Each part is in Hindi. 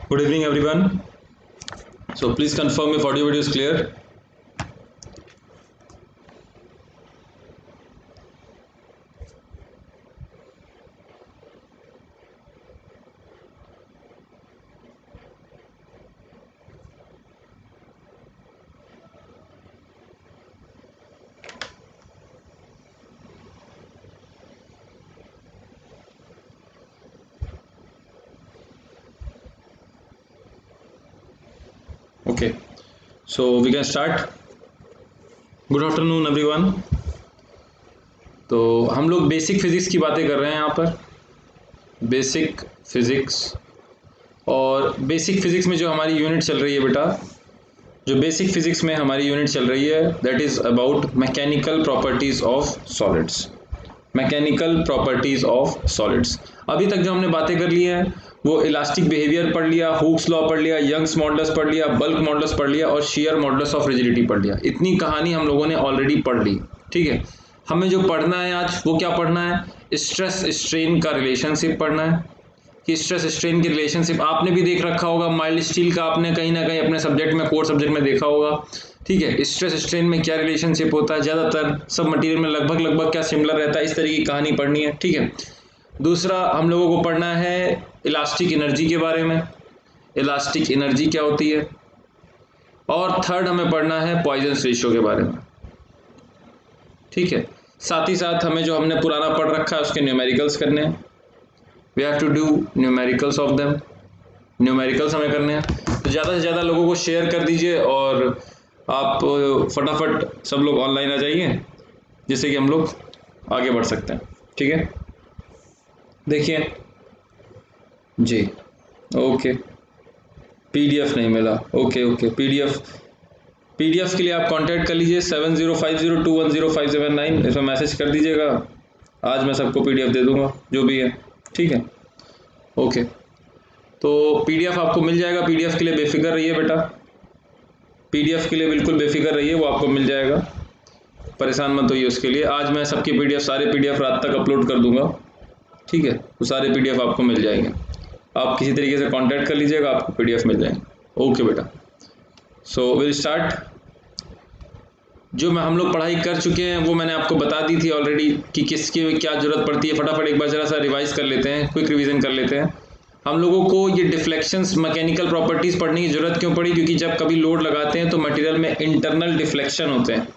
Good evening, everyone. So please confirm if audio video is clear. Okay, so we can start. Good afternoon, everyone. तो हम लोग बेसिक फिजिक्स की बातें कर रहे हैं यहाँ पर. बेसिक फिजिक्स, और बेसिक फिजिक्स में जो हमारी यूनिट चल रही है बेटा, जो बेसिक फिजिक्स में हमारी यूनिट चल रही है that is about mechanical properties of solids. Mechanical properties of solids. अभी तक जो हमने बातें कर ली हैं वो इलास्टिक बिहेवियर पढ़ लिया, हुक्स लॉ पढ़ लिया, यंग्स मॉडुलस पढ़ लिया, बल्क मॉडुलस पढ़ लिया और शियर मॉडुलस ऑफ रिजिडिटी पढ़ लिया. इतनी कहानी हम लोगों ने ऑलरेडी पढ़ ली. ठीक है, हमें जो पढ़ना है आज वो क्या पढ़ना है? स्ट्रेस स्ट्रेन का रिलेशनशिप पढ़ना है. कि स्ट्रेस स्ट्रेन की रिलेशनशिप आपने भी देख रखा होगा, माइल्ड स्टील का आपने कहीं ना कहीं अपने सब्जेक्ट में, कोर सब्जेक्ट में देखा होगा. ठीक है, स्ट्रेस स्ट्रेन में क्या रिलेशनशिप होता है, ज़्यादातर सब मटेरियल में लगभग क्या सिमिलर रहता है, इस तरीके की कहानी पढ़नी है. ठीक है, दूसरा हम लोगों को पढ़ना है इलास्टिक एनर्जी के बारे में. इलास्टिक एनर्जी क्या होती है. और थर्ड हमें पढ़ना है पॉइजन्स रेशियो के बारे में. ठीक है, साथ ही साथ हमें जो हमने पुराना पढ़ रखा है उसके न्यूमेरिकल्स करने हैं. We have to do numericals of them. Numericals हमें करने हैं. तो ज़्यादा से ज़्यादा लोगों को शेयर कर दीजिए और आप फटाफट सब लोग ऑनलाइन आ जाइए, जिससे कि हम लोग आगे बढ़ सकते हैं. ठीक है, देखिए जी. ओके, पीडीएफ नहीं मिला. ओके, पीडीएफ के लिए आप कांटेक्ट कर लीजिए 7050210579. इसमें मैसेज कर दीजिएगा. आज मैं सबको पीडीएफ दे दूंगा जो भी है. ठीक है, ओके. तो पीडीएफ आपको मिल जाएगा. पीडीएफ के लिए बेफिक्र रहिए बेटा. पीडीएफ के लिए बिल्कुल बेफिक्र रहिए, वो आपको मिल जाएगा. परेशान मत होइए उसके लिए. आज मैं सबकी पीडीएफ, सारे पीडीएफ रात तक अपलोड कर दूंगा. ठीक है, वो सारे पीडीएफ आपको मिल जाएंगे. आप किसी तरीके से कांटेक्ट कर लीजिएगा, आपको पीडीएफ मिल जाएंगे. ओके बेटा. So will start. जो हम लोग पढ़ाई कर चुके हैं वो मैंने आपको बता दी थी ऑलरेडी कि किसकी क्या ज़रूरत पड़ती है. फटाफट एक बार ज़रा सा रिवाइज कर लेते हैं, क्विक रिवीजन कर लेते हैं. हम लोगों को ये डिफ्लेक्शंस, मैकेनिकल प्रॉपर्टीज़ पढ़ने की ज़रूरत क्यों पड़ी? क्योंकि जब कभी लोड लगाते हैं तो मटेरियल में इंटरनल डिफ्लेक्शन होते हैं,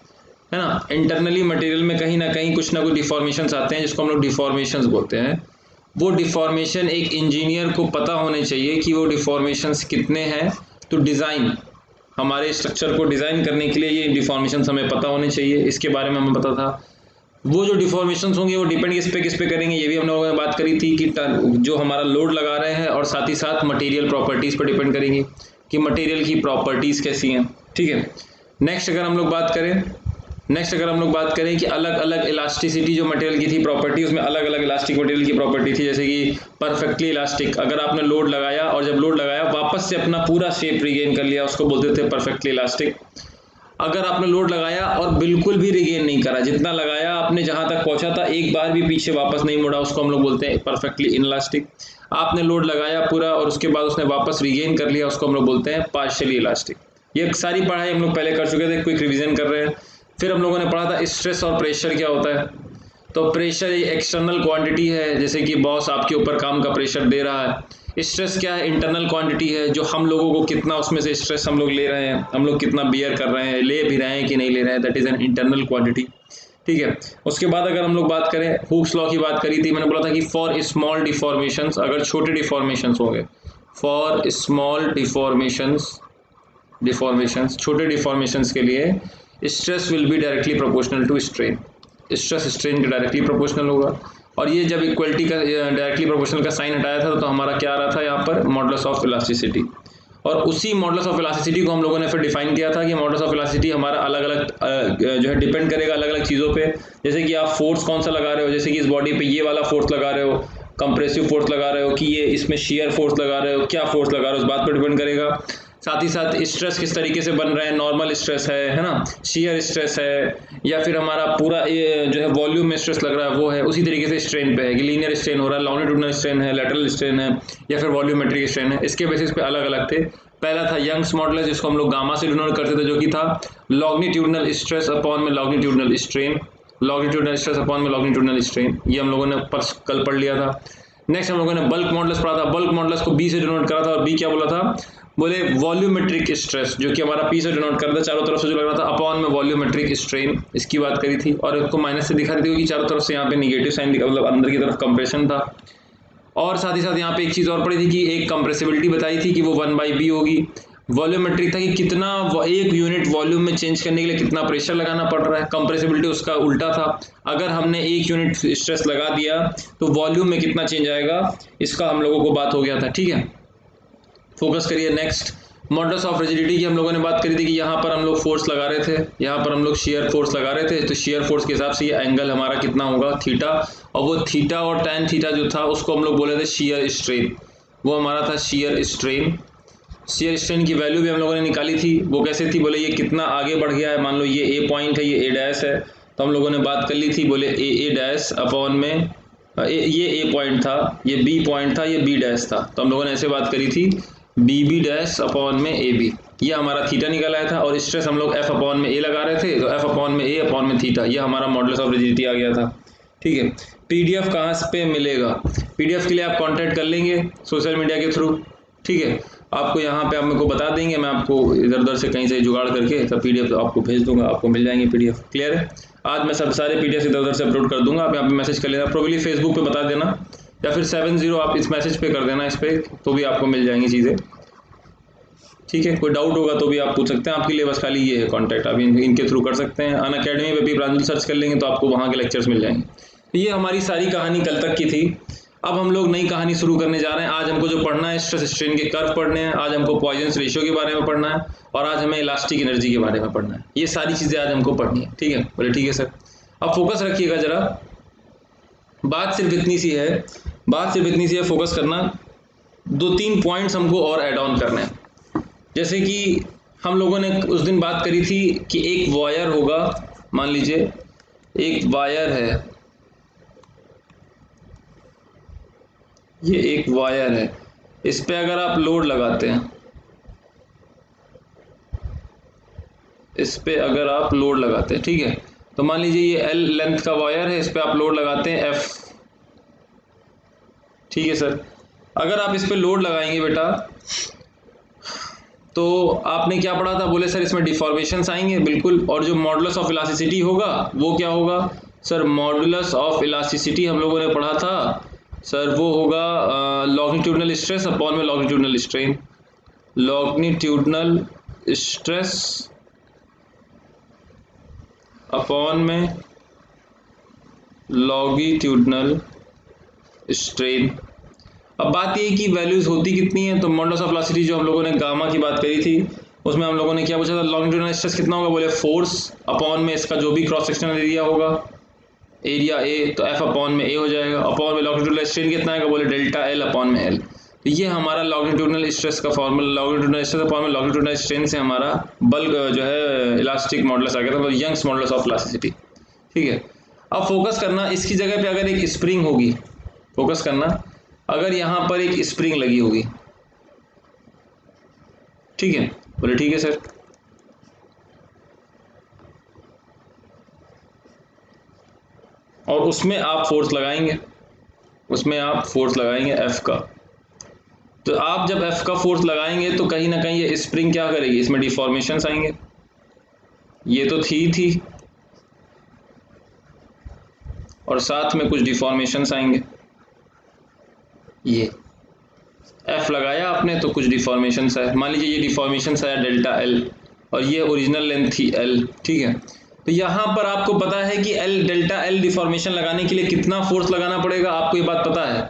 है ना. इंटरनली मटेरियल में कहीं ना कहीं कुछ ना कुछ डिफॉर्मेशंस आते हैं, जिसको हम लोग डिफॉर्मेशंस बोलते हैं. वो डिफॉर्मेशन एक इंजीनियर को पता होने चाहिए कि वो डिफॉर्मेशंस कितने हैं. तो डिज़ाइन, हमारे स्ट्रक्चर को डिज़ाइन करने के लिए ये डिफॉर्मेशंस हमें पता होने चाहिए. इसके बारे में हमें पता था. वो जो डिफॉर्मेशंस होंगे वो डिपेंड किस पे करेंगे, ये भी हम लोगों ने बात करी थी कि जो हमारा लोड लगा रहे हैं, और साथ ही साथ मटेरियल प्रॉपर्टीज़ पर डिपेंड करेंगी कि मटेरियल की प्रॉपर्टीज़ कैसी हैं. ठीक है, नेक्स्ट अगर हम लोग बात करें कि अलग अलग इलास्टिसिटी जो मटेरियल की थी प्रॉपर्टी, उसमें अलग अलग इलास्टिक मटेरियल की प्रॉपर्टी थी. जैसे कि परफेक्टली इलास्टिक, अगर आपने लोड लगाया और जब लोड लगाया वापस से अपना पूरा शेप रिगेन कर लिया, उसको बोलते थे परफेक्टली इलास्टिक. अगर आपने लोड लगाया और बिल्कुल भी रिगेन नहीं करा, जितना लगाया आपने जहां तक पहुंचा था एक बार भी पीछे वापस नहीं मुड़ा, उसको हम लोग बोलते हैं परफेक्टली इनइलास्टिक. आपने लोड लगाया पूरा और उसके बाद उसने वापस रिगेन कर लिया, उसको हम लोग बोलते हैं पार्शियली इलास्टिक. ये सारी पढ़ाई हम लोग पहले कर चुके थे, क्विक रिविजन कर रहे हैं. फिर हम लोगों ने पढ़ा था स्ट्रेस और प्रेशर क्या होता है. तो प्रेशर एक एक्सटर्नल क्वांटिटी है, जैसे कि बॉस आपके ऊपर काम का प्रेशर दे रहा है. स्ट्रेस क्या है? इंटरनल क्वांटिटी है, जो हम लोगों को कितना उसमें से स्ट्रेस हम लोग ले रहे हैं, हम लोग कितना बियर कर रहे हैं, ले भी रहे हैं कि नहीं ले रहे हैं, that is an internal quantity. ठीक है, उसके बाद अगर हम लोग बात करें, हुक्स लॉ की बात करी थी. मैंने बोला था कि फॉर स्मॉल डिफॉर्मेशंस, अगर छोटे डिफॉर्मेशंस होंगे, फॉर स्मॉल डिफॉर्मेशंस, छोटे डिफॉर्मेशंस के लिए stress will be directly proportional to strain. Stress strain के डायरेक्टली प्रोपोर्शनल होगा. और ये जब इक्वलिटी का डायरेक्टली प्रोपोर्शनल का साइन हटाया था तो हमारा क्या आ रहा था यहाँ पर? Modulus of elasticity. और उसी मॉडुलस ऑफ इलास्टिसिटी को हम लोगों ने फिर डिफाइन किया था कि मॉडुलस ऑफ इलास्टिसिटी हमारा अलग अलग जो है डिपेंड करेगा अलग अलग चीज़ों पे. जैसे कि आप फोर्स कौन सा लगा रहे हो, जैसे कि इस बॉडी पे ये वाला फोर्स लगा रहे हो, कंप्रेसिव फोर्स लगा रहे हो, कि ये इसमें शियर फोर्स लगा रहे हो, क्या फोर्स लगा रहे हो, उस बात पर डिपेंड करेगा. साथ ही साथ स्ट्रेस किस तरीके से बन रहे हैं, नॉर्मल स्ट्रेस है ना, शियर स्ट्रेस है, या फिर हमारा पूरा जो है वॉल्यूम में स्ट्रेस लग रहा है वो है। उसी तरीके से स्ट्रेन पे है कि लीनियर स्ट्रेन हो रहा है, लॉन्गिट्यूडनल स्ट्रेन है, लैटरल स्ट्रेन है, या फिर वॉल्यूमेट्रिक स्ट्रेन है। इसके बेसिस पे अलग अलग थे। पहला था यंग्स मॉडुलस, जिसको हम लोग गामा से डिनोट करते थे, जो कि था लॉन्गिट्यूडनल स्ट्रेस अपॉन में longitudinal strain, longitudinal stress upon में लॉन्गिट्यूडनल स्ट्रेन। ये हम लोगों ने कल पढ़ लिया था। नेक्स्ट हम लोगों ने बल्क मॉडुलस पढ़ा था। बल्क मॉडुलस को बी से डिनोट करा था, और बी क्या बोला था, बोले वॉल्यूमेट्रिक स्ट्रेस, जो कि हमारा पी से डिनोट करता था, चारों तरफ से जो लग रहा था, अपॉन में वॉल्यूमेट्रिक स्ट्रेन, इसकी बात करी थी। और इसको माइनस से दिखा रही थी क्योंकि चारों तरफ से यहाँ पे निगेटिव साइन, मतलब अंदर की तरफ कंप्रेशन था। और साथ ही साथ यहाँ पे एक चीज़ और पड़ी थी कि एक कंप्रेसिबिलिटी बताई थी कि वो 1/b होगी। वॉल्यूमेट्रिक था कि कितना एक यूनिट वॉल्यूम में चेंज करने के लिए कितना प्रेशर लगाना पड़ रहा है। कंप्रेसिबिलिटी उसका उल्टा था, अगर हमने एक यूनिट स्ट्रेस लगा दिया तो वॉल्यूम में कितना चेंज आएगा, इसका हम लोगों को बात हो गया था। ठीक है, फोकस करिए। नेक्स्ट मॉडुलस ऑफ रिजिडिटी की हम लोगों ने बात करी थी कि यहाँ पर हम लोग फोर्स लगा रहे थे, यहाँ पर हम लोग शियर फोर्स लगा रहे थे, तो शियर फोर्स के हिसाब से ये एंगल हमारा कितना होगा, थीटा, और वो थीटा और टैन थीटा जो था उसको हम लोग बोले थे शियर स्ट्रेन, वो हमारा था शियर स्ट्रेन। शियर स्ट्रेन की वैल्यू भी हम लोगों ने निकाली थी, वो कैसे थी, बोले ये कितना आगे बढ़ गया है। मान लो ये ए पॉइंट है, ये ए डैश है, तो हम लोगों ने बात कर ली थी, बोले ए डैश अपॉन में ये ए पॉइंट था, ये बी पॉइंट था, ये बी डैश था, तो हम लोगों ने ऐसे बात करी थी बी डैश अपॉन में ए बी, ये हमारा थीटा निकल आया था। और स्ट्रेस हम लोग एफ अपॉन में ए लगा रहे थे, तो एफ अपॉन में ए अपॉन में थीटा, ये हमारा मॉडुलस ऑफ रिजिडिटी आ गया था। ठीक है, पीडीएफ कहाँ पे मिलेगा, पीडीएफ के लिए आप कांटेक्ट कर लेंगे सोशल मीडिया के थ्रू। ठीक है, आपको यहाँ पे आप मेरे को बता देंगे, मैं आपको इधर उधर से कहीं से जुगाड़ करके तब पीडीएफ आपको भेज दूंगा, आपको मिल जाएंगे पीडीएफ। क्लियर है, आज मैं सब सारे पीडीएफ इधर उधर से अपलोड कर दूंगा, आप यहाँ पे मैसेज कर लेना, प्रोबेबली फेसबुक पे बता देना, या फिर 70 आप इस मैसेज पे कर देना, इस पर तो भी आपको मिल जाएंगी चीज़ें। ठीक है, कोई डाउट होगा तो भी आप पूछ सकते हैं, आपके लिए बस खाली ये है कॉन्टैक्ट, आप इनके थ्रू कर सकते हैं। अनअकैडमी पे भी प्रांजल सर्च कर लेंगे तो आपको वहाँ के लेक्चर्स मिल जाएंगे। तो ये हमारी सारी कहानी कल तक की थी। अब हम लोग नई कहानी शुरू करने जा रहे हैं। आज हमको जो पढ़ना है स्ट्रेस स्ट्रेन के कर्व पढ़ने हैं, आज हमको पॉइजन्स रेशियो के बारे में पढ़ना है, और आज हमें इलास्टिक एनर्जी के बारे में पढ़ना है। ये सारी चीज़ें आज हमको पढ़नी है। ठीक है, बोले ठीक है सर। अब फोकस रखिएगा जरा, बात सिर्फ इतनी सी है, बात सिर्फ इतनी सी है, फोकस करना। 2-3 पॉइंट्स हमको और ऐड ऑन करने हैं। जैसे कि हम लोगों ने उस दिन बात करी थी कि एक वायर होगा, मान लीजिए एक वायर है, ये एक वायर है, इस पे अगर आप लोड लगाते हैं, इस पे अगर आप लोड लगाते हैं, ठीक है, तो मान लीजिए ये L लेंथ का वायर है, इस पे आप लोड लगाते हैं F। ठीक है सर, अगर आप इस पे लोड लगाएंगे बेटा, तो आपने क्या पढ़ा था, बोले सर इसमें डिफॉर्मेशंस आएंगे, बिल्कुल। और जो मॉडुलस ऑफ इलास्टिसिटी होगा वो क्या होगा सर, मॉडुलस ऑफ इलास्टिसिटी हम लोगों ने पढ़ा था सर, वो होगा लॉन्गिट्यूडनल स्ट्रेस अपॉन में longitudinal strain, longitudinal stress upon में लॉन्गिट्यूडनल स्ट्रेन। अब बात ये कि वैल्यूज होती कितनी है, तो मॉडुलस ऑफ इलास्टिसिटी जो हम लोगों ने गामा की बात करी थी, उसमें हम लोगों ने क्या पूछा था, लॉन्गिट्यूडनल स्ट्रेस कितना होगा, बोले फोर्स अपॉन में इसका जो भी क्रॉस सेक्शनल एरिया होगा, एरिया ए, तो एफ अपॉन में ए हो जाएगा, अपॉन में लॉन्गिट्यूडनल स्ट्रेन कितना आएगा, बोले डेल्टा एल अपॉन में एल। तो ये हमारा लॉन्गिट्यूडनल स्ट्रेस का फॉर्मूला, लॉन्गिट्यूडनल स्ट्रेस अपॉन में लॉन्गिट्यूडनल स्ट्रेन से हमारा बल्क जो है इलास्टिक मॉडुलस आ गया था, मतलब यंग्स मॉडुलस ऑफ इलास्टिसिटी। ठीक है, अब फोकस करना, इसकी जगह पे अगर एक स्प्रिंग होगी, फोकस करना, अगर यहाँ पर एक स्प्रिंग लगी होगी, ठीक है, बोले ठीक है सर, और उसमें आप फोर्स लगाएंगे, उसमें आप फोर्स लगाएंगे F का, तो आप जब F का फोर्स लगाएंगे तो कहीं ना कहीं ये स्प्रिंग क्या करेगी, इसमें डिफॉर्मेशंस आएंगे, ये तो थी और साथ में कुछ डिफॉर्मेशंस आएंगे, ये F लगाया आपने तो कुछ डिफॉर्मेशंस है, मान लीजिए ये डिफॉर्मेशंस है डेल्टा L, और ये ओरिजिनल लेंथ थी L। ठीक है, तो यहाँ पर आपको पता है कि डेल्टा L डिफॉर्मेशन लगाने के लिए कितना फोर्स लगाना पड़ेगा, आपको ये बात पता है,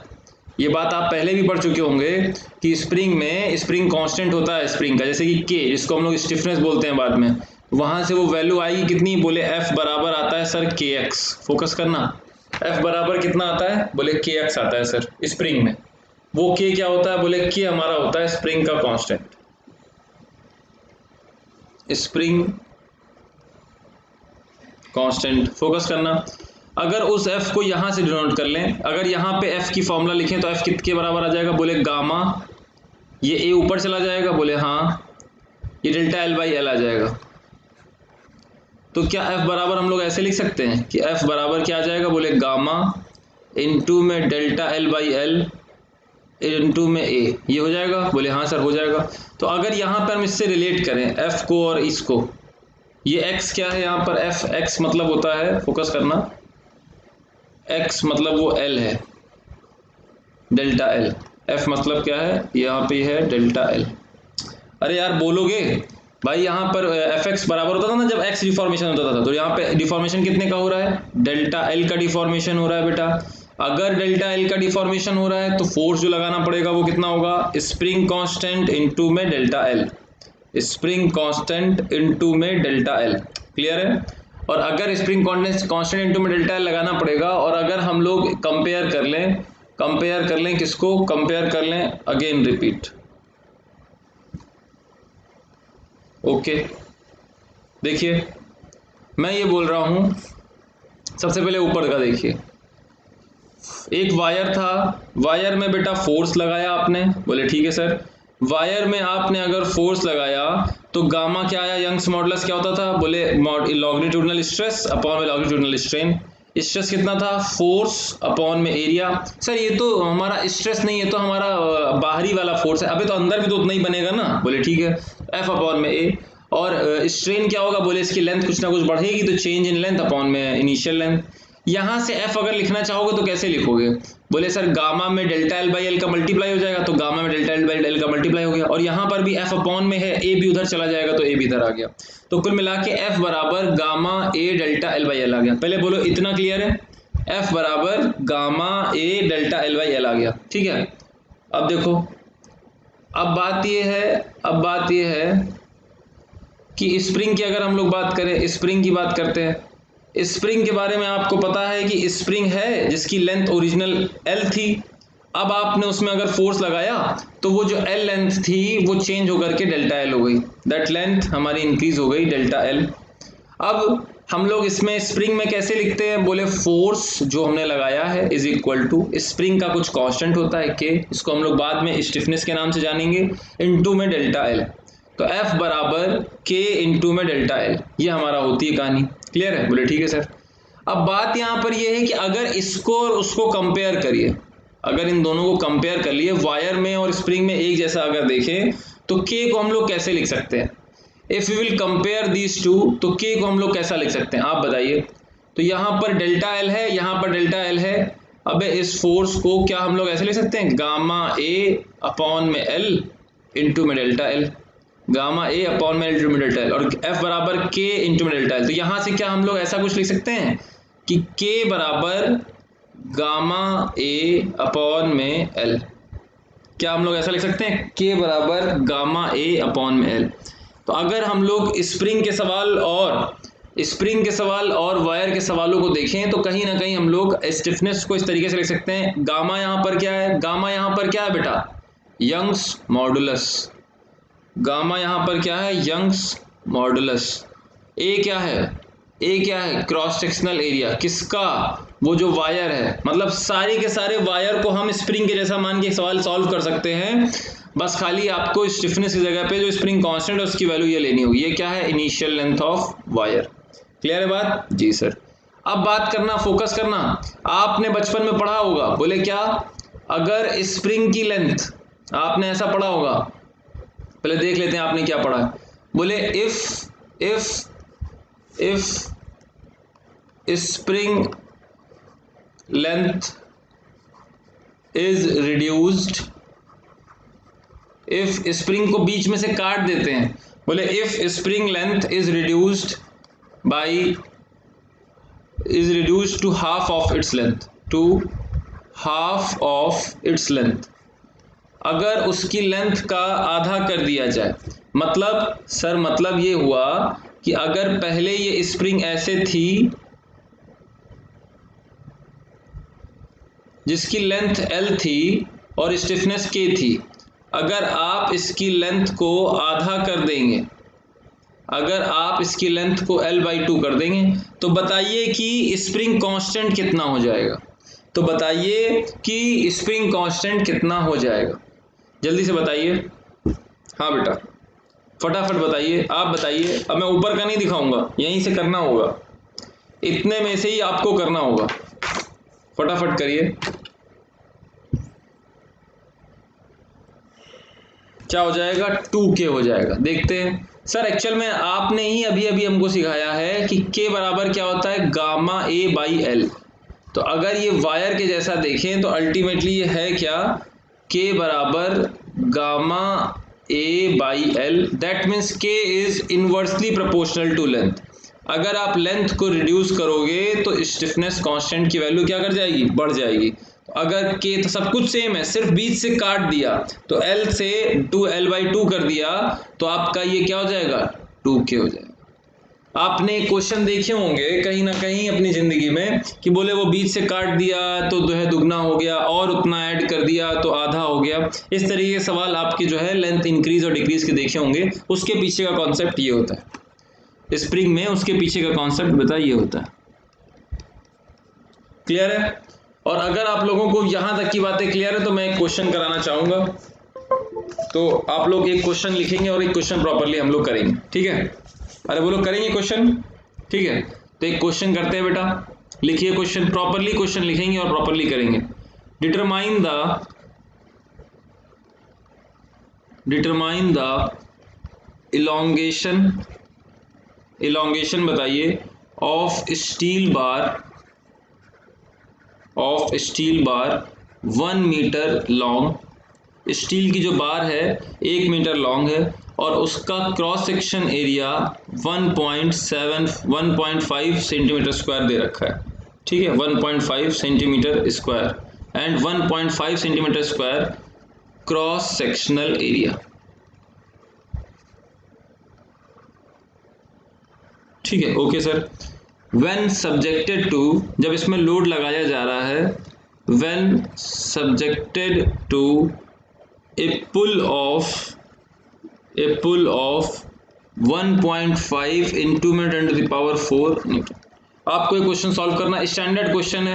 ये बात आप पहले भी पढ़ चुके होंगे कि स्प्रिंग में स्प्रिंग कांस्टेंट होता है स्प्रिंग का, जैसे कि K, जिसको हम लोग स्टिफनेस बोलते हैं बाद में, वहाँ से वो वैल्यू आएगी कितनी, बोले F बराबर आता है सर KX। फोकस करना, F बराबर कितना आता है, बोले KX आता है सर स्प्रिंग में। वो K क्या होता है, बोले K हमारा होता है स्प्रिंग का कांस्टेंट। स्प्रिंग कांस्टेंट, फोकस करना। अगर उस f को यहां से डिनोट कर लें, अगर यहां पे f की फॉर्मूला लिखें तो f कितने बराबर आ जाएगा? बोले गामा, ये a ऊपर चला जाएगा, बोले हाँ, ये डेल्टा L बाई L आ जाएगा। तो क्या f बराबर हम लोग ऐसे लिख सकते हैं कि f बराबर क्या आ जाएगा? बोले गामा इनटू में delta L by L into में a, ये हो जाएगा? बोले हाँ सर हो जाएगा। तो अगर यहाँ पर हम इससे रिलेट करें f को और इसको, ये x क्या है यहाँ पर? f, x मतलब होता है, फोकस करना, x मतलब वो L है, डेल्टा L, f मतलब क्या है? यहाँ पे है डेल्टा L। अरे यार बोलोगे भाई, यहाँ पर fx बराबर होता था ना जब x डिफॉर्मेशन होता था, तो यहाँ पे डिफॉर्मेशन कितने का हो रहा है? डेल्टा L का डिफॉर्मेशन हो रहा है बेटा। अगर डेल्टा L का डिफॉर्मेशन हो रहा है तो फोर्स जो लगाना पड़ेगा वो कितना होगा? स्प्रिंग कांस्टेंट इनटू में delta L, spring constant into में डेल्टा L, क्लियर है? और अगर स्प्रिंग कांस्टेंट इनटू में डेल्टा L लगाना पड़ेगा, और अगर हम लोग कंपेयर कर लें किसको? कंपेयर कर लें, अगेन रिपीट, ओके। देखिए मैं ये बोल रहा हूं, सबसे पहले ऊपर का देखिए, एक वायर था, वायर में बेटा फोर्स लगाया आपने, बोले ठीक है सर। वायर में आपने अगर फोर्स लगाया तो गामा क्या आया? यंग्स मॉडुलस क्या होता था? बोले लॉन्गिट्यूडिनल स्ट्रेस अपॉन में लॉन्गिट्यूडिनल स्ट्रेन। स्ट्रेस कितना था? फोर्स अपॉन में एरिया। सर ये तो हमारा स्ट्रेस नहीं है, तो हमारा बाहरी वाला फोर्स है। अबे तो अंदर भी तो उतना ही बनेगा ना। बोले ठीक है, एफ अपॉन में ए। और स्ट्रेन क्या होगा? बोले इसकी लेंथ कुछ ना कुछ बढ़ेगी, तो चेंज इन लेंथ अपॉन में इनिशियल लेंथ। यहाँ से f अगर लिखना चाहोगे तो कैसे लिखोगे? बोले सर गामा में डेल्टा L बाई L का मल्टीप्लाई हो जाएगा, तो गामा में डेल्टा L बाई L का मल्टीप्लाई हो गया, और यहाँ पर भी f अपॉन में है, a भी उधर चला जाएगा तो a भी इधर आ गया। तो कुल मिला के f बराबर gamma a delta L by L आ गया। पहले बोलो इतना क्लियर है? f बराबर gamma a delta L by L आ गया, ठीक है। अब देखो, अब बात ये है कि स्प्रिंग की अगर हम लोग बात करें, स्प्रिंग की बात करते हैं। स्प्रिंग के बारे में आपको पता है कि स्प्रिंग है जिसकी लेंथ ओरिजिनल L थी। अब आपने उसमें अगर फोर्स लगाया तो वो जो L लेंथ थी वो चेंज होकर के डेल्टा L हो गई, दैट लेंथ हमारी इंक्रीज हो गई डेल्टा L। अब हम लोग इसमें स्प्रिंग में कैसे लिखते हैं? बोले फोर्स जो हमने लगाया है इज इक्वल टू स्प्रिंग का कुछ कांस्टेंट होता है K, इसको हम लोग बाद में स्टिफनेस के नाम से जानेंगे, इनटू में डेल्टा L। तो F बराबर K इंटू में डेल्टा L, ये हमारा होती है कहानी, क्लियर है? बोले ठीक है सर। अब बात यहाँ पर ये है कि अगर इसको और उसको कंपेयर करिए, अगर इन दोनों को कंपेयर कर लिए, वायर में और स्प्रिंग में एक जैसा अगर देखें, तो K को हम लोग कैसे लिख सकते हैं? If you will compare these two, तो K को हम लोग कैसा लिख सकते हैं आप बताइए? तो यहाँ पर डेल्टा L है, यहाँ पर डेल्टा L है। अब इस फोर्स को क्या हम लोग ऐसे लिख सकते हैं? गामा A अपॉन में L इंटू में delta L, gamma A upon में इंटू में डेल्टा L, और F बराबर K इंटू में डेल्टा L। तो यहाँ से क्या हम लोग ऐसा कुछ लिख सकते हैं कि K बराबर गामा A अपॉन में L, क्या हम लोग ऐसा लिख सकते हैं? K बराबर गामा A अपॉन में L। तो अगर हम लोग स्प्रिंग के सवाल और वायर के सवालों को देखें तो कहीं ना कहीं हम लोग स्टिफनेस को इस तरीके से लिख सकते हैं। गामा यहाँ पर क्या है? गामा यहाँ पर क्या है बेटा? Young's modulus. गामा यहाँ पर क्या है? Young's modulus. ए क्या है? क्रॉस सेक्शनल एरिया, किसका? वो जो वायर है। मतलब सारे के सारे वायर को हम स्प्रिंग के जैसा मान के सवाल सॉल्व कर सकते हैं, बस खाली आपको स्टिफनेस की जगह पे जो स्प्रिंग कांस्टेंट है उसकी वैल्यू ये लेनी होगी। ये क्या है? Initial length of wire. Clear है बात? जी सर। अब बात करना, फोकस करना, आपने बचपन में पढ़ा होगा, बोले क्या? अगर स्प्रिंग की लेंथ, आपने ऐसा पढ़ा होगा, पहले देख लेते हैं आपने क्या पढ़ा है। बोले if spring length is reduced, if spring को बीच में से काट देते हैं, बोले if spring length is reduced to half of its length, अगर उसकी लेंथ का आधा कर दिया जाए। मतलब सर, मतलब ये हुआ कि अगर पहले ये स्प्रिंग ऐसे थी जिसकी लेंथ L थी और स्टिफनेस K थी, अगर आप इसकी लेंथ को आधा कर देंगे, अगर आप इसकी लेंथ को L/2 कर देंगे तो बताइए कि स्प्रिंग कांस्टेंट कितना हो जाएगा। तो बताइए कि स्प्रिंग कांस्टेंट कितना हो जाएगा, जल्दी से बताइए। हाँ बेटा फटाफट बताइए, आप बताइए। अब मैं ऊपर का नहीं दिखाऊंगा, यहीं से करना होगा, इतने में से ही आपको करना होगा, फटाफट करिए। क्या हो जाएगा, 2K हो जाएगा। देखते हैं सर, एक्चुअल में आपने ही अभी अभी हमको सिखाया है कि K बराबर क्या होता है, गामा A/L। तो अगर ये वायर के जैसा देखें तो अल्टीमेटली ये है क्या, K बराबर gamma A/L। That means K is inversely proportional to length. अगर आप लेंथ को रिड्यूस करोगे तो स्टिफनेस कांस्टेंट की वैल्यू क्या कर जाएगी, बढ़ जाएगी। अगर K तो सब कुछ सेम है, सिर्फ बीच से काट दिया तो L से L/2 कर दिया तो आपका ये क्या हो जाएगा, 2K हो जाएगा। आपने क्वेश्चन देखे होंगे कहीं ना कहीं अपनी जिंदगी में कि बोले वो बीच से काट दिया तो जो है दुगना हो गया, और उतना ऐड कर दिया तो आधा हो गया। इस तरीके के सवाल आपके जो है लेंथ इंक्रीज और डिक्रीज के देखे होंगे। उसके पीछे का कॉन्सेप्ट ये होता है, स्प्रिंग में उसके पीछे का कॉन्सेप्ट बता ये होता है। क्लियर है? और अगर आप लोगों को यहां तक की बातें क्लियर है तो मैं एक क्वेश्चन कराना चाहूंगा। तो आप लोग एक क्वेश्चन लिखेंगे और एक क्वेश्चन प्रॉपरली हम लोग करेंगे, ठीक है? अरे वो लोग करेंगे क्वेश्चन, ठीक है? तो एक क्वेश्चन करते हैं बेटा, लिखिए क्वेश्चन, प्रॉपरली क्वेश्चन लिखेंगे और प्रॉपरली करेंगे। डिटरमाइन द इलोंगेशन बताइए of steel bar 1 meter long. Steel की जो बार है 1 मीटर लॉन्ग है और उसका cross section area 1.5 centimetre square दे रखा है, ठीक है? 1.5 centimetre square and 1.5 centimetre square cross sectional area, ठीक है? Okay sir. When subjected to, जब इसमें लोड लगाया जा रहा है, when subjected to a pull of 1.5 into 10⁴ newton. आपको ये क्वेश्चन सॉल्व करना, स्टैंडर्ड क्वेश्चन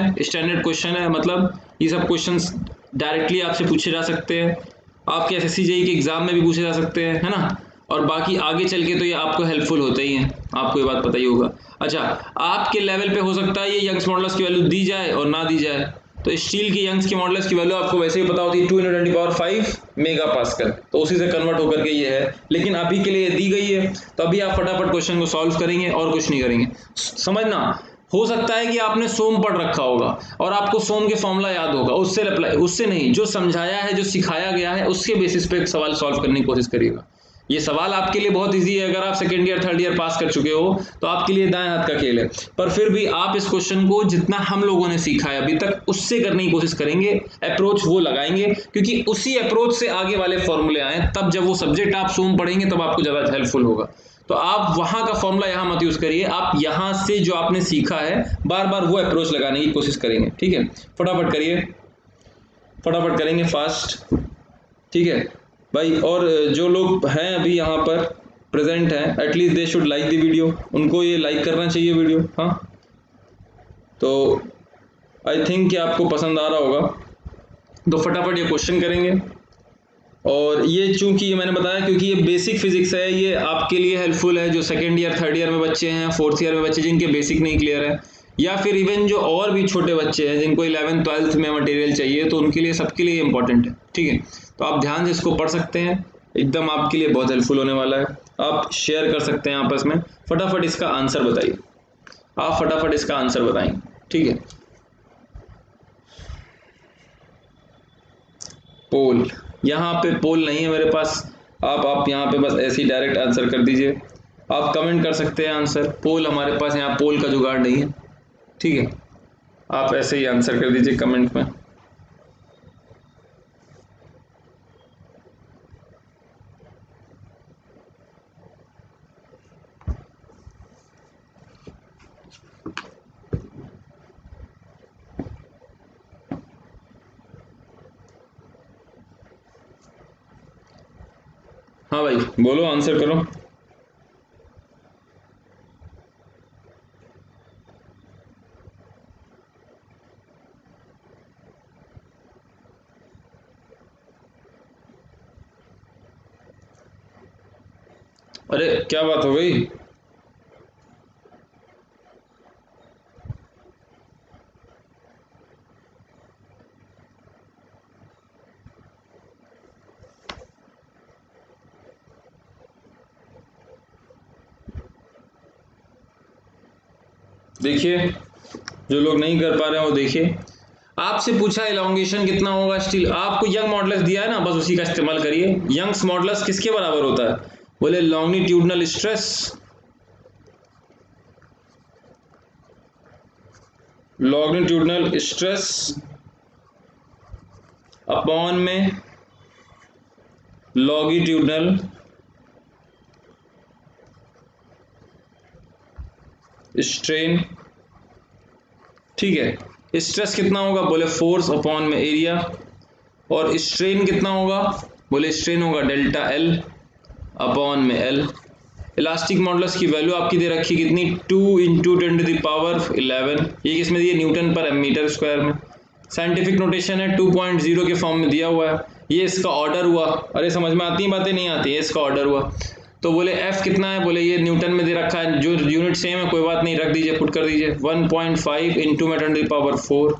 है, मतलब ये सब क्वेश्चंस डायरेक्टली आपसे पूछे जा सकते हैं, आपके SSC JEE के एग्जाम में भी पूछे जा सकते हैं, है ना? और बाकी आगे चल के तो ये आपको हेल्पफुल होते ही हैं, आपको ये बात पता ही होगा। अच्छा, आपके लेवल पे हो सकता है ये यंग्स मॉडुलस की वैल्यू दी जाए और ना दी जाए। तो स्टील की यंग्स की मॉडुलस की वैल्यू आपको वैसे ही पता होती है 2 × 10⁵ मेगा पास्कल, तो उसी से कन्वर्ट होकर के ये है, लेकिन अभी के लिए दी गई है। तो अभी आप फटाफट क्वेश्चन को सॉल्व करेंगे और कुछ नहीं करेंगे। समझना, हो सकता है कि आपने सोम पढ़ रखा होगा और आपको सोम के फॉर्मूला याद होगा, उससे नहीं, जो समझाया है, जो सिखाया गया है, उसके बेसिस पे सवाल सॉल्व करने की कोशिश करिएगा। ये सवाल आपके लिए बहुत इजी है, अगर आप सेकेंड ईयर थर्ड ईयर पास कर चुके हो तो आपके लिए दाएं हाथ का खेल है। पर फिर भी आप इस क्वेश्चन को जितना हम लोगों ने सीखा है अभी तक उससे करने की कोशिश करेंगे, अप्रोच वो लगाएंगे, क्योंकि उसी अप्रोच से आगे वाले फॉर्मूले आए, तब जब वो सब्जेक्ट आप सोम पढ़ेंगे तब आपको ज्यादा हेल्पफुल होगा। तो आप वहां का फॉर्मूला यहाँ मत यूज करिए, आप यहाँ से जो आपने सीखा है बार बार वो अप्रोच लगाने की कोशिश करेंगे, ठीक है? फटाफट करिए, फटाफट करेंगे फास्ट, ठीक है भाई? और जो लोग हैं अभी यहाँ पर प्रेजेंट हैं, at least they should like the video, उनको ये लाइक करना चाहिए वीडियो, हाँ? तो आई थिंक कि आपको पसंद आ रहा होगा, तो फटाफट ये क्वेश्चन करेंगे। और ये चूंकि ये मैंने बताया क्योंकि ये बेसिक फिजिक्स है, ये आपके लिए हेल्पफुल है जो सेकेंड ईयर थर्ड ईयर में बच्चे हैं, फोर्थ ईयर में बच्चे जिनके बेसिक नहीं क्लियर है, या फिर इवन जो और भी छोटे बच्चे हैं जिनको 11th 12th में मटेरियल चाहिए, तो उनके लिए, सबके लिए इंपॉर्टेंट है, ठीक है? तो आप ध्यान से इसको पढ़ सकते हैं, एकदम आपके लिए बहुत हेल्पफुल होने वाला है। आप शेयर कर सकते हैं आपस में। फटाफट इसका आंसर बताइए, आप फटाफट इसका आंसर बताएंगे, ठीक है? पोल, यहाँ पे पोल नहीं है मेरे पास, आप यहाँ पे बस ऐसे ही डायरेक्ट आंसर कर दीजिए। आप कमेंट कर सकते हैं आंसर, पोल हमारे पास यहाँ पोल का जुगाड़ नहीं है, ठीक है? आप ऐसे ही आंसर कर दीजिए कमेंट में। हाँ भाई बोलो, आंसर करो। अरे क्या बात हो गई? देखिए, जो लोग नहीं कर पा रहे हैं वो देखिए। आपसे पूछा एलोंगेशन कितना होगा स्टील, आपको यंग मॉडुलस दिया है ना, बस उसी का इस्तेमाल करिए। यंग्स मॉडुलस किसके बराबर होता है? बोले longitudinal stress, longitudinal stress upon में लॉन्गिट्यूडनल स्ट्रेन। ठीक है, स्ट्रेस कितना होगा? बोले फोर्स अपॉन में एरिया। और स्ट्रेन कितना होगा? बोले स्ट्रेन होगा डेल्टा एल अपॉन में एल। इलास्टिक मॉडुलस की वैल्यू आपकी दे रखी कितनी? 2 इंटू 10⁻11। ये किसमें दिए? न्यूटन पर एम मीटर स्क्वायर में। साइंटिफिक नोटेशन है 2.0 के फॉर्म में दिया हुआ है। ये इसका ऑर्डर हुआ। अरे समझ में आती है बातें? नहीं आती है? इसका ऑर्डर हुआ। तो बोले एफ कितना है? बोले ये न्यूटन में दे रखा है, जो यूनिट सेम है कोई बात नहीं, रख दीजिए, पुट कर दीजिए। 1.5 इंटू में 10⁻4।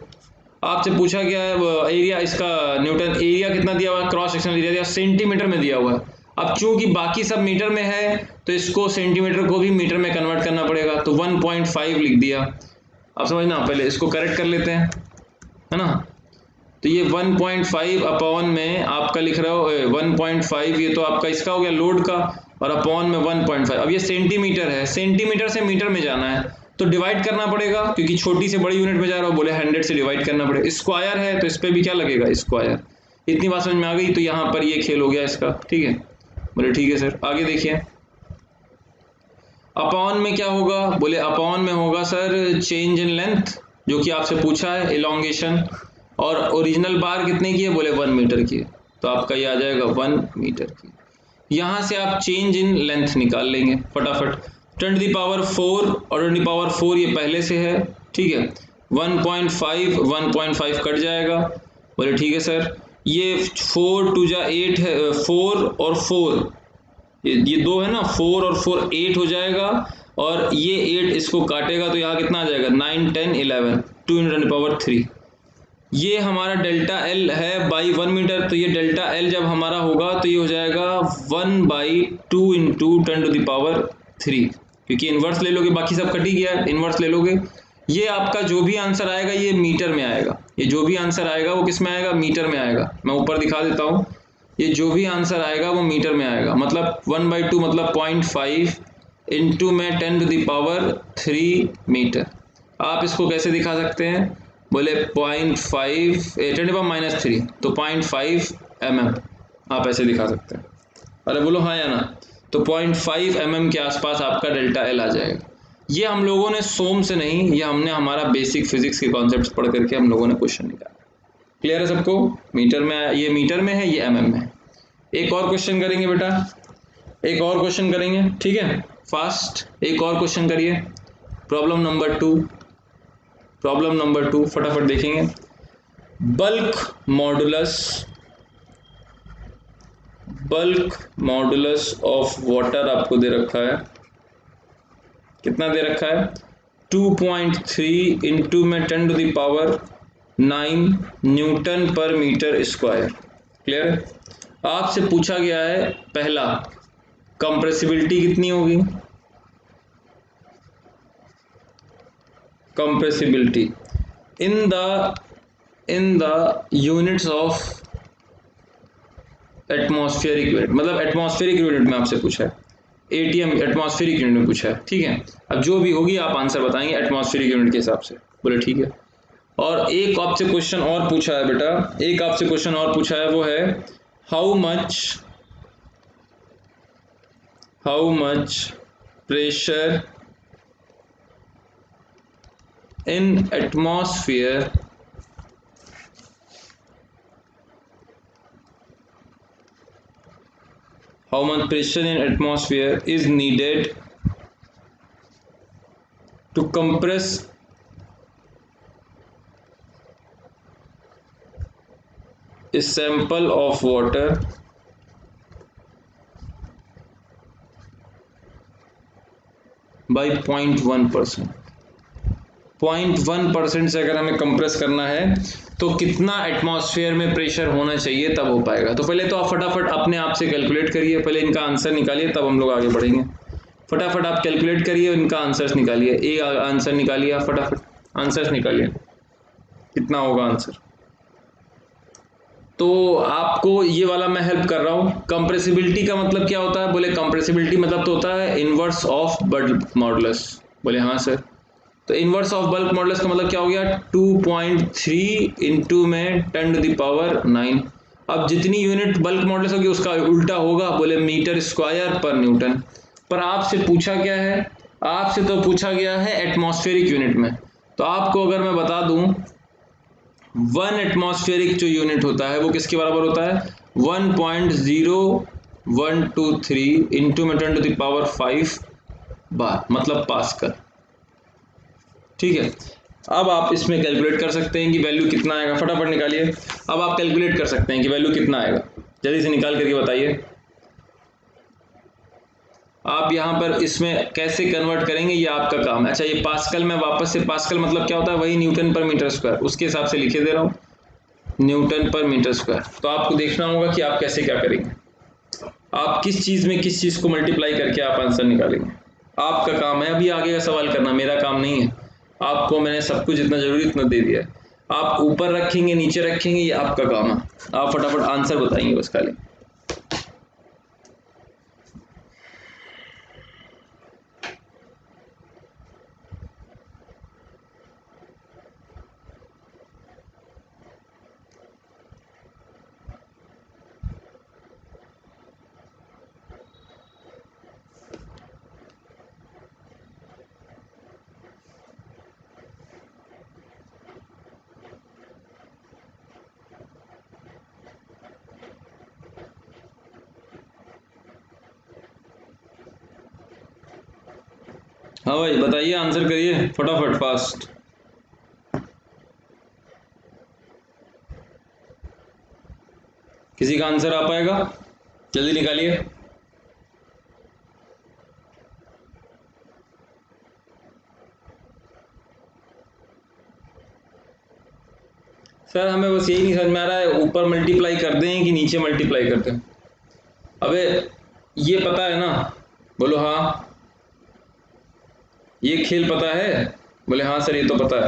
आपसे पूछा गया है एरिया, इसका न्यूटन एरिया कितना दिया हुआ है? क्रॉस सेक्शनल एरिया दिया सेंटीमीटर में दिया हुआ है। अब चूंकि बाकी सब मीटर में है तो इसको सेंटीमीटर को भी मीटर में कन्वर्ट करना पड़ेगा, तो 1.5 लिख दिया। अब समझना, पहले इसको करेक्ट कर लेते हैं, है ना। तो ये 1.5 अपॉन में आपका लिख रहा हो 1.5, ये तो आपका इसका हो गया लोड का, और अपॉन में 1.5। अब ये सेंटीमीटर है, सेंटीमीटर से मीटर में जाना है तो डिवाइड करना पड़ेगा, क्योंकि छोटी से बड़ी यूनिट में जा रहा हो, बोले 100 से डिवाइड करना पड़ेगा। स्क्वायर है तो इस पर भी क्या लगेगा? स्क्वायर। इतनी बात समझ में आ गई? तो यहाँ पर ये खेल हो गया इसका, ठीक है। बोले ठीक है सर, आगे देखिए। अपॉन में क्या होगा? बोले अपॉन में होगा सर चेंज इन लेंथ, जो कि आपसे पूछा है इलोंगेशन। और ओरिजिनल बार कितने की है? बोले 1 मीटर की है, तो आपका ये आ जाएगा 1 मीटर की। यहाँ से आप चेंज इन लेंथ निकाल लेंगे फटाफट। 10⁻4 और 10⁻4 ये पहले से है, ठीक है। 1.5 1.5 कट जाएगा। बोले ठीक है सर। ये 4 2 जा 8 है, 4 और 4, ये दो है ना, 4 और 4 8 हो जाएगा। और ये 8 इसको काटेगा तो यहाँ कितना आ जाएगा? 9 10 11, 2 × 10⁻3। ये हमारा डेल्टा एल है बाई 1 मीटर। तो ये डेल्टा एल जब हमारा होगा तो ये हो जाएगा 1/2 इंटू 10⁻3, क्योंकि इन्वर्स ले लोगे, बाकी सब कट ही गया, इन्वर्स ले लोगे। ये आपका जो भी आंसर आएगा ये मीटर में आएगा। ये जो भी आंसर आएगा वो किस में आएगा? मीटर में आएगा। मैं ऊपर दिखा देता हूँ, ये जो भी आंसर आएगा वो मीटर में आएगा। मतलब 1/2 मतलब 0.5 इंटू में 10⁻3 मीटर। आप इसको कैसे दिखा सकते हैं? बोले 0.5 10⁻−3, तो 0.5 mm आप ऐसे दिखा सकते हैं। अरे बोलो हाँ या ना। तो 0.5 mm के आसपास आपका डेल्टा एल आ जाएगा। ये हम लोगों ने सोम से नहीं, ये हमने हमारा बेसिक फिजिक्स के कॉन्सेप्ट्स पढ़ करके हम लोगों ने क्वेश्चन निकाला। क्लियर है सबको? मीटर में, ये मीटर में है, ये mm में है। एक और क्वेश्चन करेंगे बेटा, एक और क्वेश्चन करेंगे, ठीक है। फास्ट एक और क्वेश्चन करिए। प्रॉब्लम नंबर 2, प्रॉब्लम नंबर 2 फटाफट देखेंगे। बल्क मॉडुलस ऑफ वाटर आपको दे रखा है। कितना दे रखा है? 2.3 इंटू में 10⁹ न्यूटन पर मीटर स्क्वायर। क्लियर है? आपसे पूछा गया है पहला, कंप्रेसिबिलिटी कितनी होगी? Compressibility in the units of atmospheric unit, मतलब एटमॉस्फेरिक यूनिट में आपसे पूछा है। एटीएम एटमॉस्फेरिक यूनिट में पूछा है, ठीक है। अब जो भी होगी आप आंसर बताएंगे एटमॉस्फेरिक यूनिट के हिसाब से। बोले ठीक है। और एक आपसे क्वेश्चन और पूछा है बेटा, एक आपसे क्वेश्चन और पूछा है, वो है how much pressure in atmosphere how much pressure in atmosphere is needed to compress a sample of water by 0.1%। 0.1% से अगर हमें कंप्रेस करना है तो कितना एटमॉस्फेयर में प्रेशर होना चाहिए तब हो पाएगा। तो पहले तो आप फटाफट अपने आप से कैलकुलेट करिए, पहले इनका आंसर निकालिए, तब हम लोग आगे बढ़ेंगे। फटाफट आप कैलकुलेट करिए, इनका आंसर्स निकालिए। ए आंसर निकालिए, आप फटाफट आंसर्स निकालिए, कितना होगा आंसर। तो आपको ये वाला मैं हेल्प कर रहा हूँ। कंप्रेसिबिलिटी का मतलब क्या होता है? बोले कंप्रेसिबिलिटी मतलब तो होता है इनवर्स ऑफ बल्क मॉडुलस। बोले हाँ सर। तो इनवर्स ऑफ बल्क मॉडुलस का मतलब क्या हो गया? 2.3 इंटू में 10⁹9। अब जितनी यूनिट बल्क मॉडुलस होगी उसका उल्टा होगा। बोले मीटर स्क्वायर पर न्यूटन। पर आपसे पूछा क्या है? आपसे तो पूछा गया है एटमॉस्फेरिक यूनिट में। तो आपको अगर मैं बता दूं 1 एटमॉस्फेरिक जो यूनिट होता है वो किसके बराबर होता है? 1.0123 इंटू में 10⁵ बार, मतलब पास्कल। ठीक है, अब आप इसमें कैलकुलेट कर सकते हैं कि वैल्यू कितना आएगा। फटाफट निकालिए। अब आप कैलकुलेट कर सकते हैं कि वैल्यू कितना आएगा, जल्दी से निकाल करके बताइए। आप यहाँ पर इसमें कैसे कन्वर्ट करेंगे ये आपका काम है। अच्छा, ये पास्कल में वापस से, पास्कल मतलब क्या होता है? वही न्यूटन पर मीटर स्क्वायर, उसके हिसाब से लिखे दे रहा हूँ, न्यूटन पर मीटर स्क्वायर। तो आपको देखना होगा कि आप कैसे क्या करेंगे, आप किस चीज़ में किस चीज़ को मल्टीप्लाई करके आप आंसर निकालेंगे। आपका काम है अभी आगे का सवाल करना, मेरा काम नहीं है। आपको मैंने सब कुछ जितना जरूरी इतना दे दिया है। आप ऊपर रखेंगे नीचे रखेंगे, ये आपका काम है। आप फटाफट आंसर बताएंगे बस खाली। हाँ भाई बताइए, आंसर करिए फटाफट, फास्ट। किसी का आंसर आ पाएगा? जल्दी निकालिए। सर हमें बस यही नहीं समझ में आ रहा है, ऊपर मल्टीप्लाई कर दें कि नीचे मल्टीप्लाई कर दें। अबे ये पता है ना? बोलो हाँ। ये खेल पता है? बोले हाँ सर ये तो पता है।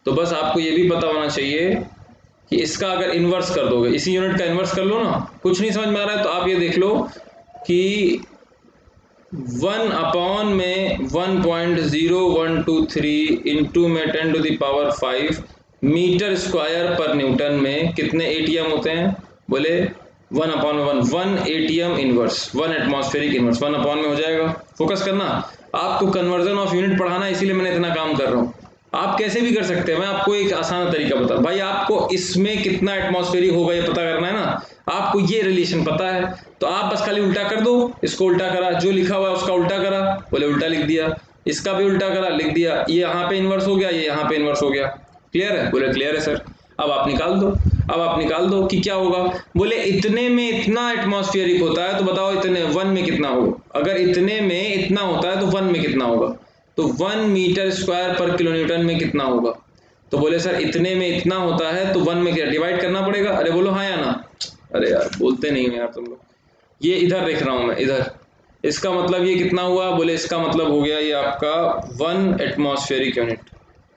तो बस आपको ये भी पता होना चाहिए कि इसका अगर इन्वर्स कर दोगे, इसी यूनिट का इन्वर्स कर लो ना। कुछ नहीं समझ में आ रहा है तो आप ये देख लो कि 1 में 1.0123 इंटू में 10⁵ मीटर स्क्वायर पर न्यूटन में कितने एटीएम होते हैं? बोले 1/1 एटीएम इनवर्स, 1 एटमॉस्फेरिक इनवर्स 1 में हो जाएगा। फोकस करना, आपको कन्वर्जन ऑफ यूनिट पढ़ाना है, इसीलिए मैंने इतना काम कर रहा हूँ। आप कैसे भी कर सकते हैं, मैं आपको एक आसान तरीका बता भाई। आपको इसमें कितना एटमॉस्फेरिक होगा ये पता करना है ना, आपको ये रिलेशन पता है तो आप बस खाली उल्टा कर दो। इसको उल्टा करा, जो लिखा हुआ है उसका उल्टा करा, बोले उल्टा लिख दिया। इसका भी उल्टा करा, लिख दिया। ये यहाँ पे इन्वर्स हो गया, ये यहाँ पे इन्वर्स हो गया। क्लियर है? बोले क्लियर है सर। अब आप निकाल दो, अब आप निकाल दो कि क्या होगा। बोले इतने में इतना एटमॉस्फेरिक होता है, तो बताओ इतने 1 में कितना होगा। अगर इतने में इतना होता है तो 1 में कितना होगा? तो 1 मीटर स्क्वायर पर किलो न्यूटन में कितना होगा? तो बोले सर इतने में इतना होता है तो 1 में क्या डिवाइड करना पड़ेगा? अरे बोलो हाँ या ना। अरे यार बोलते नहीं हो यार तुम लोग। ये इधर लिख रहा हूं मैं, इधर। इसका मतलब ये कितना हुआ? बोले इसका मतलब हो गया ये आपका 1 एटमॉस्फेरिक यूनिट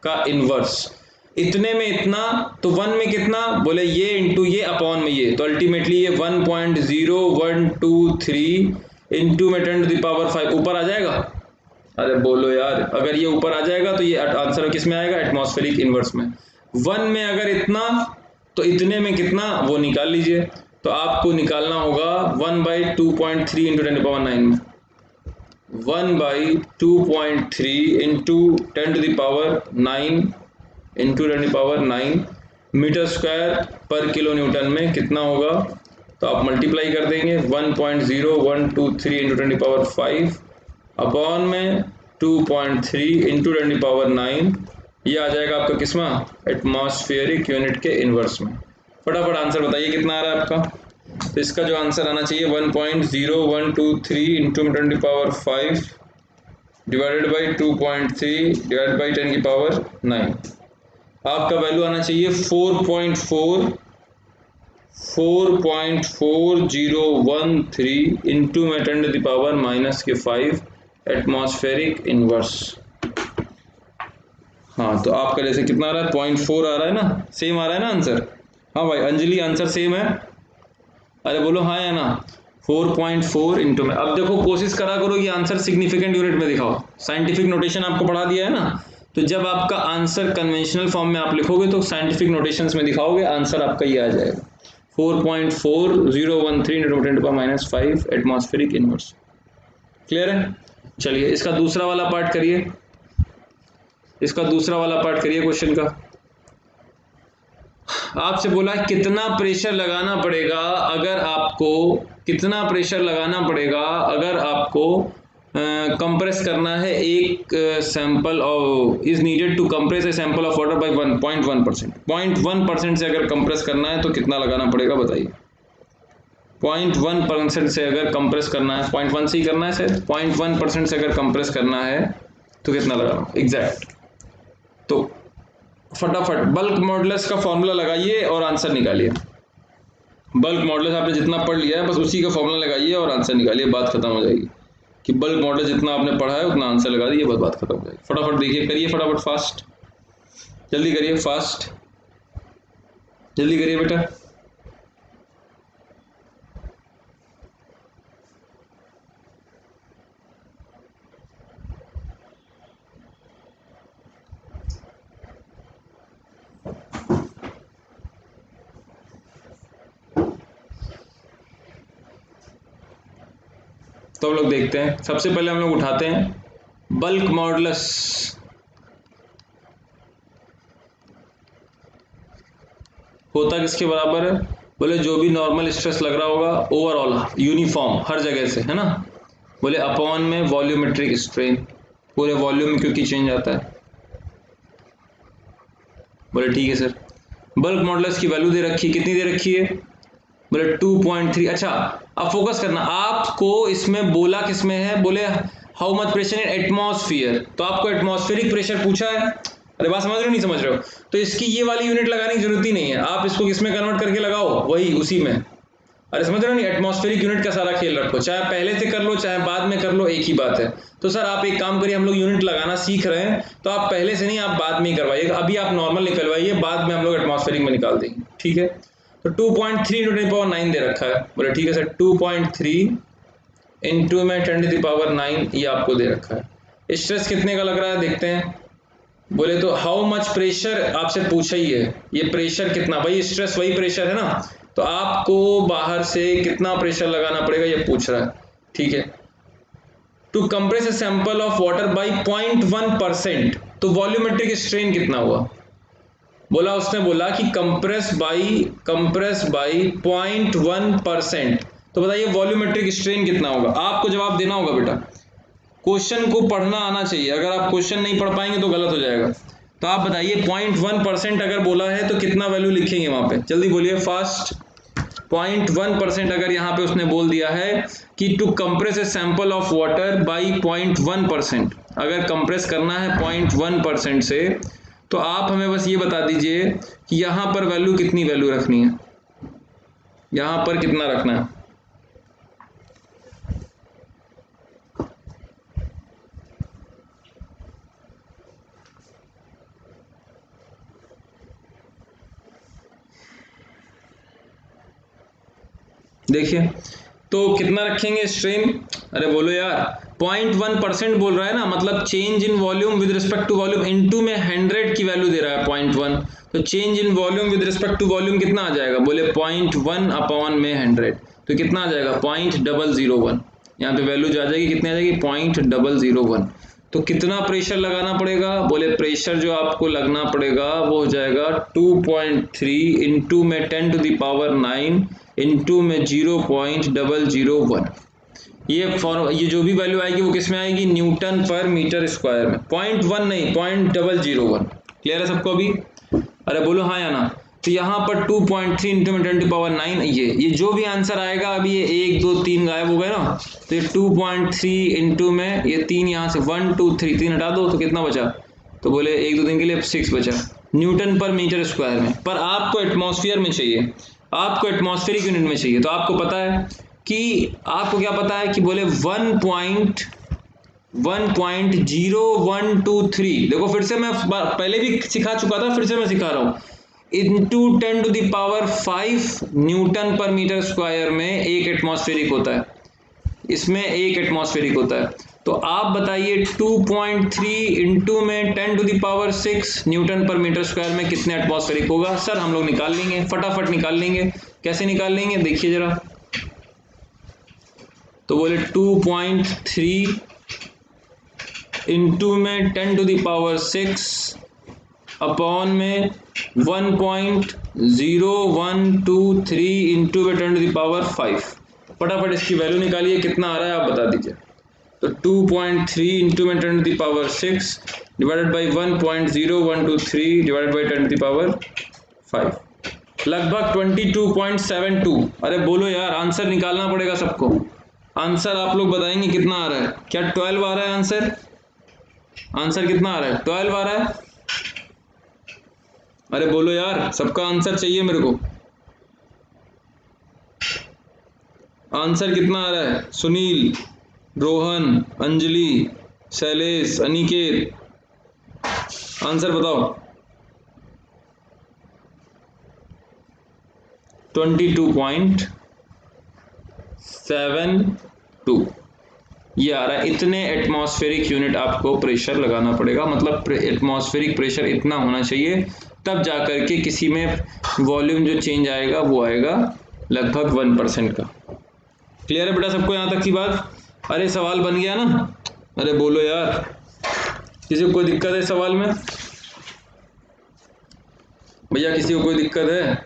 का इनवर्स। इतने में इतना तो 1 में कितना? बोले ये इंटू ये अपॉन में ये, तो अल्टीमेटली ये 1.0123 इंटू में 10⁵ ऊपर आ जाएगा। अरे बोलो यार, अगर ये ऊपर आ जाएगा तो ये आंसर किस में आएगा? एटमॉस्फेरिक इनवर्स में। 1 में अगर इतना तो इतने में कितना वो निकाल लीजिए। तो आपको निकालना होगा 1/2.3 इंटू 10⁹9 में 1/2.3 इंटू 10⁹9 इंटू 10⁹9 मीटर स्क्वायर पर किलो न्यूटन में कितना होगा? तो आप मल्टीप्लाई कर देंगे 1.0123 इंटू 10⁵ अपॉन में 2.3 इंटू 10⁹9। ये आ जाएगा आपका किसमें? एटमॉस्फेरिक यूनिट के इनवर्स में। फटाफट आंसर बताइए कितना आ रहा है आपका। तो इसका जो आंसर आना चाहिए 1.0123 into 10⁵ divided by 2.3 divided by 10 की पावर 9, आपका वैल्यू आना चाहिए 4.4013 इंटू में 10 to the power -5 atmospheric inverse. हाँ तो आपका जैसे कितना आ रहा है 0.4 आ रहा है ना, सेम आ रहा है ना आंसर। हाँ भाई अंजलि आंसर सेम है, अरे बोलो हाँ या ना। 4.4 इंटू में, अब देखो कोशिश करा करो कि आंसर सिग्निफिकेंट यूनिट में दिखाओ। साइंटिफिक नोटेशन आपको पढ़ा दिया है ना, तो जब आपका आंसर कन्वेंशनल फॉर्म में आप लिखोगे तो साइंटिफिक नोटेशंस में दिखाओगे, आंसर आपका ये आ जाएगा 4.4013 into 10 to power -5 atmospheric inverse. Clear है? चलिए इसका दूसरा वाला पार्ट करिए, इसका दूसरा वाला पार्ट करिए क्वेश्चन का। आपसे बोला कितना प्रेशर लगाना पड़ेगा अगर आपको, कितना प्रेशर लगाना पड़ेगा अगर आपको कंप्रेस करना है एक sample is needed to compress a sample of water by 1.1%। 0.1% से अगर कंप्रेस करना है तो कितना लगाना पड़ेगा बताइए। 0.1% से अगर कंप्रेस करना है, 0.1 से ही करना है सर, 0.1% से अगर कंप्रेस करना है तो कितना लगाना एग्जैक्ट। तो फटाफट बल्क मॉडुलस का फॉर्मूला लगाइए और आंसर निकालिए। बल्क मॉडुलस आपने जितना पढ़ लिया है बस उसी का फॉर्मूला लगाइए और आंसर निकालिए, बात खत्म हो जाएगी। कि बल्क मॉडुलस जितना आपने पढ़ा है उतना आंसर लगा दीजिए, बस बात खत्म हो जाएगी। फटाफट देखिए, करिए फटाफट, फास्ट जल्दी करिए, फास्ट जल्दी करिए बेटा। तो हम लोग देखते हैं, सबसे पहले हम लोग उठाते हैं बल्क मॉडुलस। होता किसके बराबर है? बोले जो भी नॉर्मल स्ट्रेस लग रहा होगा ओवरऑल यूनिफॉर्म हर जगह से, है ना। बोले अपॉन में वॉल्यूमेट्रिक स्ट्रेन, पूरे वॉल्यूम में क्योंकि चेंज आता है। बोले ठीक है सर। बल्क मॉडुलस की वैल्यू दे रखी है, कितनी दे रखी है? बोले 2.3। अच्छा अब फोकस करना, आपको इसमें बोला किसमें है? बोले how much pressure in atmosphere, तो आपको एटमॉस्फेरिक प्रेशर पूछा है। अरे बात समझ रहे हो नहीं समझ रहे हो? तो इसकी ये वाली यूनिट लगाने की जरूरत ही नहीं है, आप इसको किसमें कन्वर्ट करके लगाओ, वही उसी में। अरे समझ रहे हो नहीं, एटमॉस्फेरिक यूनिट का सारा खेल रखो, चाहे पहले से कर लो चाहे बाद में कर लो, एक ही बात है। तो सर आप एक काम करिए, हम लोग यूनिट लगाना सीख रहे हैं तो आप पहले से नहीं, आप बाद में ही करवाइए। अभी आप नॉर्मल निकलवाइए, बाद में हम लोग एटमॉस्फेरिक में निकाल देंगे, ठीक है। तो 2.3 इंटू 10 की पावर 9 दे रखा है। बोले ठीक है सर, 2.3 इंटू में 10 की पावर 9 ये आपको दे रखा है। स्ट्रेस कितने का लग रहा है देखते हैं। बोले तो हाउ मच प्रेशर आपसे पूछा ही है, ये प्रेशर कितना, भाई स्ट्रेस वही प्रेशर है ना, तो आपको बाहर से कितना प्रेशर लगाना पड़ेगा ये पूछ रहा है, ठीक है। To compress a sample of water by 0.1%, तो वॉल्यूमेट्रिक स्ट्रेन कितना हुआ? बोला उसने बोला कि कंप्रेस बाई 0.1%, तो बताइए वॉल्यूमेट्रिक स्ट्रेन कितना होगा? आपको जवाब देना होगा बेटा, क्वेश्चन को पढ़ना आना चाहिए। अगर आप क्वेश्चन नहीं पढ़ पाएंगे तो गलत हो जाएगा। तो आप बताइए 0.1% अगर बोला है तो कितना वैल्यू लिखेंगे वहां पे, जल्दी बोलिए फास्ट। 0.1% अगर यहाँ पे उसने बोल दिया है कि to compress a sample of water by 0.1%, अगर कंप्रेस करना है 0.1% से, तो आप हमें बस ये बता दीजिए कि यहाँ पर वैल्यू कितनी वैल्यू रखनी है, यहाँ पर कितना रखना है। देखिए तो कितना रखेंगे स्ट्रेन? अरे बोलो यार, 0.1% बोल रहा है ना, मतलब change in volume with respect to volume, into में 100 की वैल्यू दे रहा है 0.1, तो change in volume with respect to volume कितना आ जाएगा? बोले 0.1 अपॉन में 100, तो कितना आ जाएगा? 0.001। यहाँ पे वैल्यू जो आ जाएगी कितनी आ जाएगी? 0.001। तो कितना प्रेशर लगाना पड़ेगा? बोले प्रेशर जो आपको लगना पड़ेगा वो हो जाएगा 2.3 इंटू में 10 टू द पावर 9 इंटू में 0.001। ये जो भी वैल्यू आएगी वो किस में आएगी? न्यूटन पर मीटर स्क्वायर में। 0.1 नहीं, 0.001। क्लियर है सबको अभी? अरे बोलो हाँ या ना। तो यहाँ पर 2.3 इंटू में 10⁹ ये जो भी आंसर आएगा, अभी ये 1 2 3 गायब हो गए ना, तो ये 2.3 इंटू में ये 3 यहाँ से 1 2 3 3 हटा दो तो कितना बचा, तो बोले 1 2 3 के लिए 6 बचा न्यूटन पर मीटर स्क्वायर में। पर आपको एटमॉस्फेयर में चाहिए, आपको एटमॉस्फेरिक यूनिट में चाहिए, तो आपको पता है कि आपको क्या पता है कि बोले 1.0123। देखो फिर से मैं पहले भी सिखा चुका था, फिर से मैं सिखा रहा हूँ, इंटू 10⁵ न्यूटन पर मीटर स्क्वायर में एक एटमॉस्फेरिक होता है, इसमें एक एटमॉस्फेरिक होता है। तो आप बताइए 2.3 इंटू में 10⁶ न्यूटन पर मीटर स्क्वायर में कितने एटमॉस्फेरिक होगा। सर हम लोग निकाल लेंगे, फटाफट निकाल लेंगे। कैसे निकाल लेंगे देखिए जरा, तो बोले 2.3 इंटू में 10⁶ अपॉन में 1.0123 इंटू में 10⁵। फटाफट इसकी वैल्यू निकालिए, कितना आ रहा है आप बता दीजिए। तो 2.3 इंटू में 10⁶ डिवाइडेड बाई 1.0123 डिवाइडेड बाई 10⁵, लगभग 22.72। अरे बोलो यार, आंसर निकालना पड़ेगा सबको। आंसर आप लोग बताएंगे कितना आ रहा है, क्या 12 आ रहा है आंसर? आंसर कितना आ रहा है? 12 आ रहा है। अरे बोलो यार, सबका आंसर चाहिए मेरे को। आंसर कितना आ रहा है? सुनील, रोहन, अंजलि, शैलेश, अनिकेत, आंसर बताओ। 22.72 ये आ रहा है। इतने एटमॉस्फेरिक यूनिट आपको प्रेशर लगाना पड़ेगा, मतलब एटमॉस्फेरिक प्रेशर इतना होना चाहिए, तब जाकर के किसी में वॉल्यूम जो चेंज आएगा वो आएगा लगभग 1% का। क्लियर है बेटा सबको यहाँ तक की बात? अरे सवाल बन गया ना? अरे बोलो यार, किसी को कोई दिक्कत है सवाल में? भैया किसी को कोई दिक्कत है?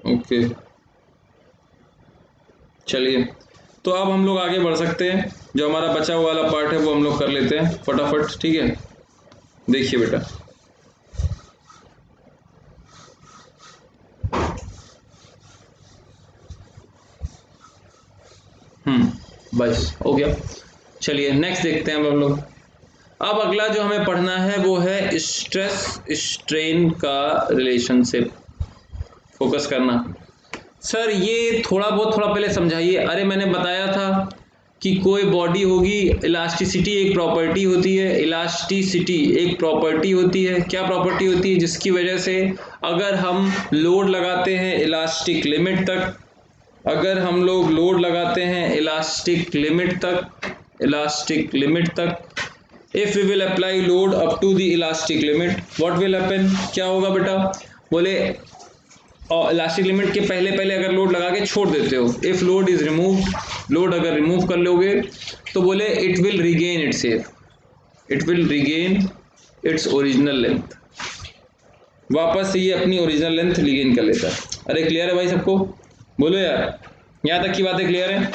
ओके चलिए, तो अब हम लोग आगे बढ़ सकते हैं। जो हमारा बचा हुआ वाला पार्ट है वो हम लोग कर लेते हैं फटाफट, ठीक है? देखिए बेटा, बस हो गया। चलिए नेक्स्ट देखते हैं हम लोग। अब अगला जो हमें पढ़ना है वो है स्ट्रेस स्ट्रेन का रिलेशनशिप, फोकस करना। सर ये थोड़ा पहले समझाइए। अरे मैंने बताया था कि कोई बॉडी होगी, इलास्टिसिटी एक प्रॉपर्टी होती है, इलास्टिसिटी एक प्रॉपर्टी होती है। क्या प्रॉपर्टी होती है? जिसकी वजह से अगर हम लोड लगाते हैं इलास्टिक लिमिट तक, अगर हम लोग लोड लगाते हैं इलास्टिक लिमिट तक, if we will apply load up to the elastic limit, what will happen? क्या होगा बेटा? बोले इलास्टिक लिमिट के पहले अगर लोड लगा के छोड़ देते हो, if load is remove, load अगर रिमूव कर लोगे तो बोले it will regain its original length, वापस से ये अपनी ओरिजिनल लेंथ रिगेन कर लेता है। अरे क्लियर है भाई सबको? बोलो यार, यहाँ तक की बातें क्लियर है?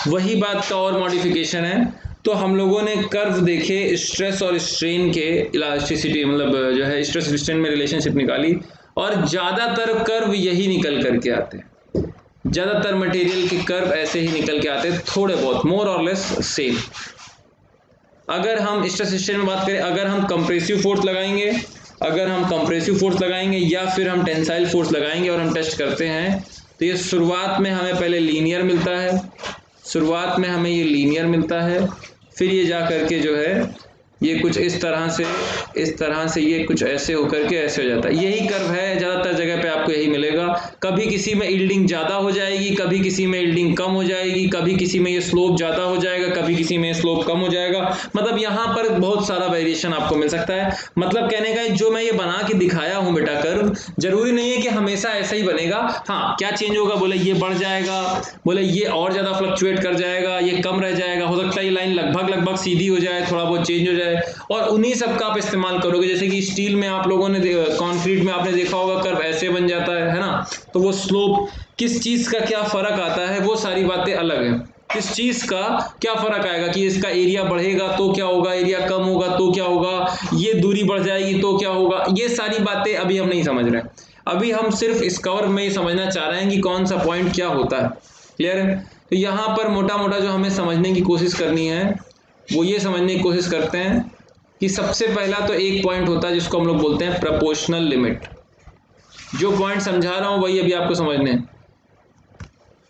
वही बात का और मॉडिफिकेशन है। तो हम लोगों ने कर्व देखे स्ट्रेस और स्ट्रेन के, इलास्टिसिटी मतलब जो है स्ट्रेस स्ट्रेन में रिलेशनशिप निकाली, और ज़्यादातर कर्व यही निकल करके आते हैं, ज़्यादातर मटेरियल के कर्व ऐसे ही निकल के आते हैं, थोड़े बहुत मोर और लेस सेम। अगर हम स्ट्रेस स्ट्रेन में बात करें, अगर हम कंप्रेसिव फोर्स लगाएंगे या फिर हम टेंसाइल फोर्स लगाएंगे और हम टेस्ट करते हैं, तो ये शुरुआत में हमें पहले लीनियर मिलता है, फिर ये जा करके जो है ये कुछ इस तरह से ये कुछ ऐसे होकर के ऐसे हो जाता है। यही कर्व है, ज़्यादातर जगह पे आपको यही मिलेगा। कभी किसी में यील्डिंग ज़्यादा हो जाएगी, कभी किसी में यील्डिंग कम हो जाएगी, कभी किसी में ये स्लोप ज़्यादा हो जाएगा, कभी किसी में स्लोप कम हो जाएगा। मतलब यहाँ पर बहुत सारा वेरिएशन आपको मिल सकता है। मतलब कहने का जो मैं ये बना के दिखाया हूँ बेटा कर्व, जरूरी नहीं है कि हमेशा ऐसा ही बनेगा। हाँ, क्या चेंज होगा? बोले ये बढ़ जाएगा, बोले ये और ज़्यादा फ्लक्चुएट कर जाएगा, ये कम रह जाएगा, हो सकता है ये लाइन लगभग सीधी हो जाए, थोड़ा बहुत चेंज हो जाए, और उन्हीं सब का आप इस्तेमाल करोगे। जैसे कि स्टील में आप लोगों ने, कंक्रीट में आपने देखा होगा कर्व ऐसे बन जाता है ना, तो वो स्लोप किस चीज का क्या फर्क आता है, वो सारी बातें अलग है। किस चीज का क्या फर्क आएगा कि इसका एरिया बढ़ेगा तो क्या होगा, एरिया कम होगा तो क्या होगा, ये दूरी बढ़ जाएगी तो क्या होगा, ये सारी बातें अभी हम नहीं समझ रहे हैं। अभी हम सिर्फ इस कवर में समझना चाह रहे हैं कि कौन सा पॉइंट क्या होता है। क्लियर है? तो यहाँ पर मोटा मोटा जो हमें समझने की कोशिश करनी है वो ये समझने की कोशिश करते हैं कि सबसे पहला तो एक पॉइंट होता है जिसको हम लोग बोलते हैं प्रोपोर्शनल लिमिट। जो पॉइंट समझा रहा हूं वही अभी आपको समझने हैं।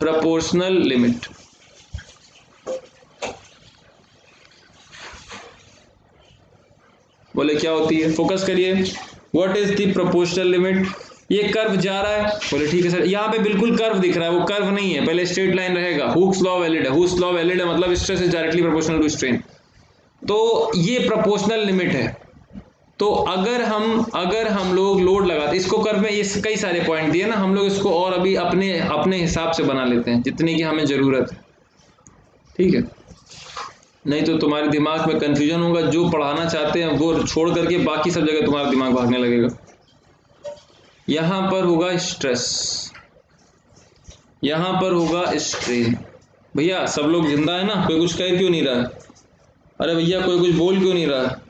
प्रोपोर्शनल लिमिट, बोले क्या होती है, फोकस करिए। What is the proportional limit? ये कर्व जा रहा है, बोले ठीक है सर, यहाँ पे बिल्कुल कर्व दिख रहा है, वो कर्व नहीं है, पहले स्ट्रेट लाइन रहेगा। हुक्स लॉ वैलिड है, हुक्स लॉ वैलिड है मतलब stress is directly proportional to strain. तो ये प्रोपोर्शनल लिमिट है। तो अगर हम लोग लोड लगाते, इसको कर्व में ये कई सारे पॉइंट दिए ना, हम लोग इसको और अभी अपने हिसाब से बना लेते हैं जितने की हमें जरूरत है, ठीक है? नहीं तो तुम्हारे दिमाग में कंफ्यूजन होगा, जो पढ़ाना चाहते हैं वो छोड़ करके बाकी सब जगह तुम्हारा दिमाग भागने लगेगा। यहां पर होगा स्ट्रेस, यहां पर होगा स्ट्रेन। भैया सब लोग जिंदा है ना? कोई कुछ कह क्यों नहीं रहा है? अरे भैया कोई कुछ बोल क्यों नहीं रहा है?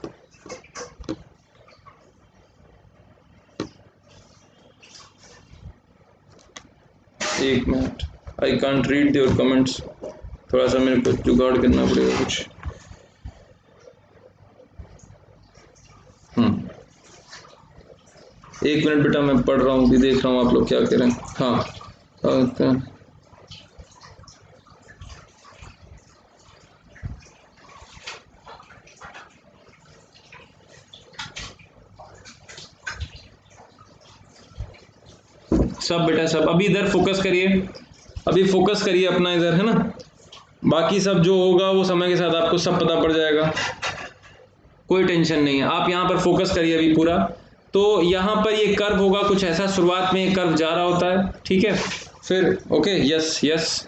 एक minute, I can't read your comments, थोड़ा सा मेरे को जुगाड़ करना पड़ेगा कुछ। एक मिनट बेटा, मैं पढ़ रहा हूँ, भी देख रहा हूँ आप लोग क्या कह रहे हैं। हाँ सब बेटा सब, अभी इधर फोकस करिए, अभी फोकस करिए अपना इधर, है ना? बाकी सब जो होगा वो समय के साथ आपको सब पता पड़ जाएगा, कोई टेंशन नहीं है। आप यहाँ पर फोकस करिए अभी पूरा। तो यहाँ पर ये कर्व होगा कुछ ऐसा, शुरुआत में ये कर्व जा रहा होता है, ठीक है? फिर ओके, यस यस,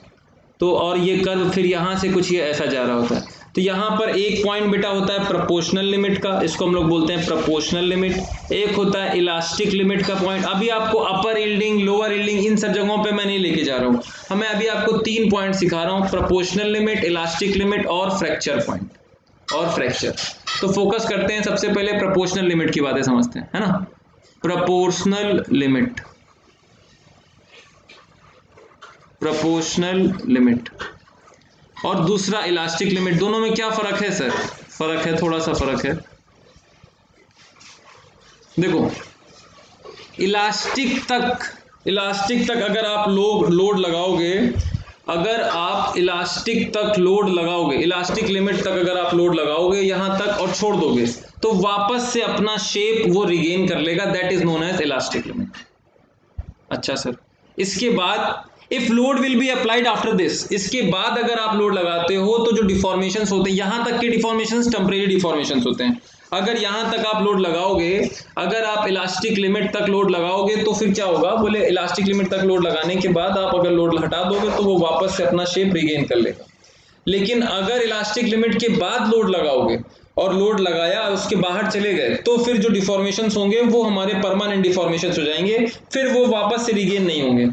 तो और ये कर्व फिर यहाँ से कुछ ये ऐसा जा रहा होता है। तो यहाँ पर एक पॉइंट बेटा होता है प्रोपोर्शनल लिमिट का, इसको हम लोग बोलते हैं प्रोपोर्शनल लिमिट। एक होता है इलास्टिक लिमिट का पॉइंट। अभी आपको अपर यील्डिंग, लोअर यील्डिंग, इन सब जगहों पे मैं नहीं लेके जा रहा हूँ, हमें अभी आपको 3 पॉइंट सिखा रहा हूँ, प्रोपोर्शनल लिमिट, इलास्टिक लिमिट और फ्रैक्चर पॉइंट, और फ्रैक्चर। तो फोकस करते हैं, सबसे पहले प्रोपोर्शनल लिमिट की बातें समझते हैं, है ना? प्रोपोर्शनल लिमिट, प्रोपोर्शनल लिमिट और दूसरा इलास्टिक लिमिट, दोनों में क्या फर्क है सर? फर्क है, थोड़ा सा फर्क है। देखो इलास्टिक तक अगर आप लोड लगाओगे, अगर आप इलास्टिक तक लोड लगाओगे, इलास्टिक लिमिट तक अगर आप लोड लगाओगे यहां तक और छोड़ दोगे, तो वापस से अपना शेप वो रिगेन कर लेगा, that is known as elastic limit. अच्छा सर, इसके बाद if load will be applied after this, इसके बाद अगर आप लोड लगाते हो तो जो डिफॉर्मेशंस होते हैं, यहां तक के डिफॉर्मेशंस टेम्परेरी डिफॉर्मेशंस होते हैं। अगर यहां तक आप लोड लगाओगे, अगर आप इलास्टिक लिमिट तक लोड लगाओगे तो फिर क्या होगा? बोले इलास्टिक लिमिट तक लोड लगाने के बाद आप अगर लोड हटा दोगे तो वो वापस से अपना शेप रिगेन कर लेगा। लेकिन अगर इलास्टिक लिमिट के बाद लोड लगाओगे और लोड लगाया उसके बाहर चले गए, तो फिर जो डिफॉर्मेशंस होंगे वो हमारे परमानेंट डिफॉर्मेशंस हो जाएंगे, फिर वो वापस से रिगेन नहीं होंगे,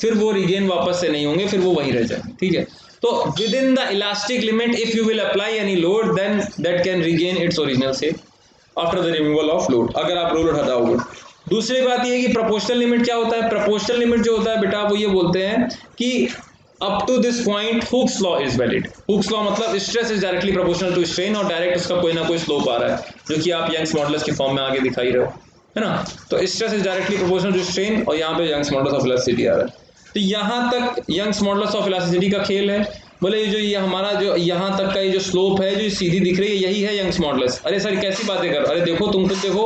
फिर वो रिगेन वापस से नहीं होंगे, फिर वो वहीं रह जाएंगे, ठीक है? तो within the elastic limit if you will apply any load then that can regain its original shape after the removal of load, अगर आप लोड हटाओगे। दूसरी बात ये है कि प्रोपोर्शनल लिमिट क्या होता है? प्रोपोर्शनल लिमिट जो होता है बेटा वो ये बोलते हैं कि up to this point Hooke's law is valid. Hooke's law मतलब stress is directly proportional to strain और डायरेक्ट उसका कोई ना कोई स्लोप आ रहा है, जो कि आप यंग्स मॉडुलस के फॉर्म में आगे दिखाई रहे हो, है ना? तो stress is directly proportional to strain और यहाँ पे यंग्स मॉडुलस ऑफ इलास्टिसिटी आ रहा है। तो यहाँ तक यंग्स मॉडुलस ऑफ इलास्टिसिटी का खेल है। बोले ये हमारा जो यहाँ तक का ये जो स्लोप है, जो सीधी दिख रही है, यही है यंग्स मॉडुलस। अरे सर कैसी बातें कर, अरे देखो तुम खुद देखो,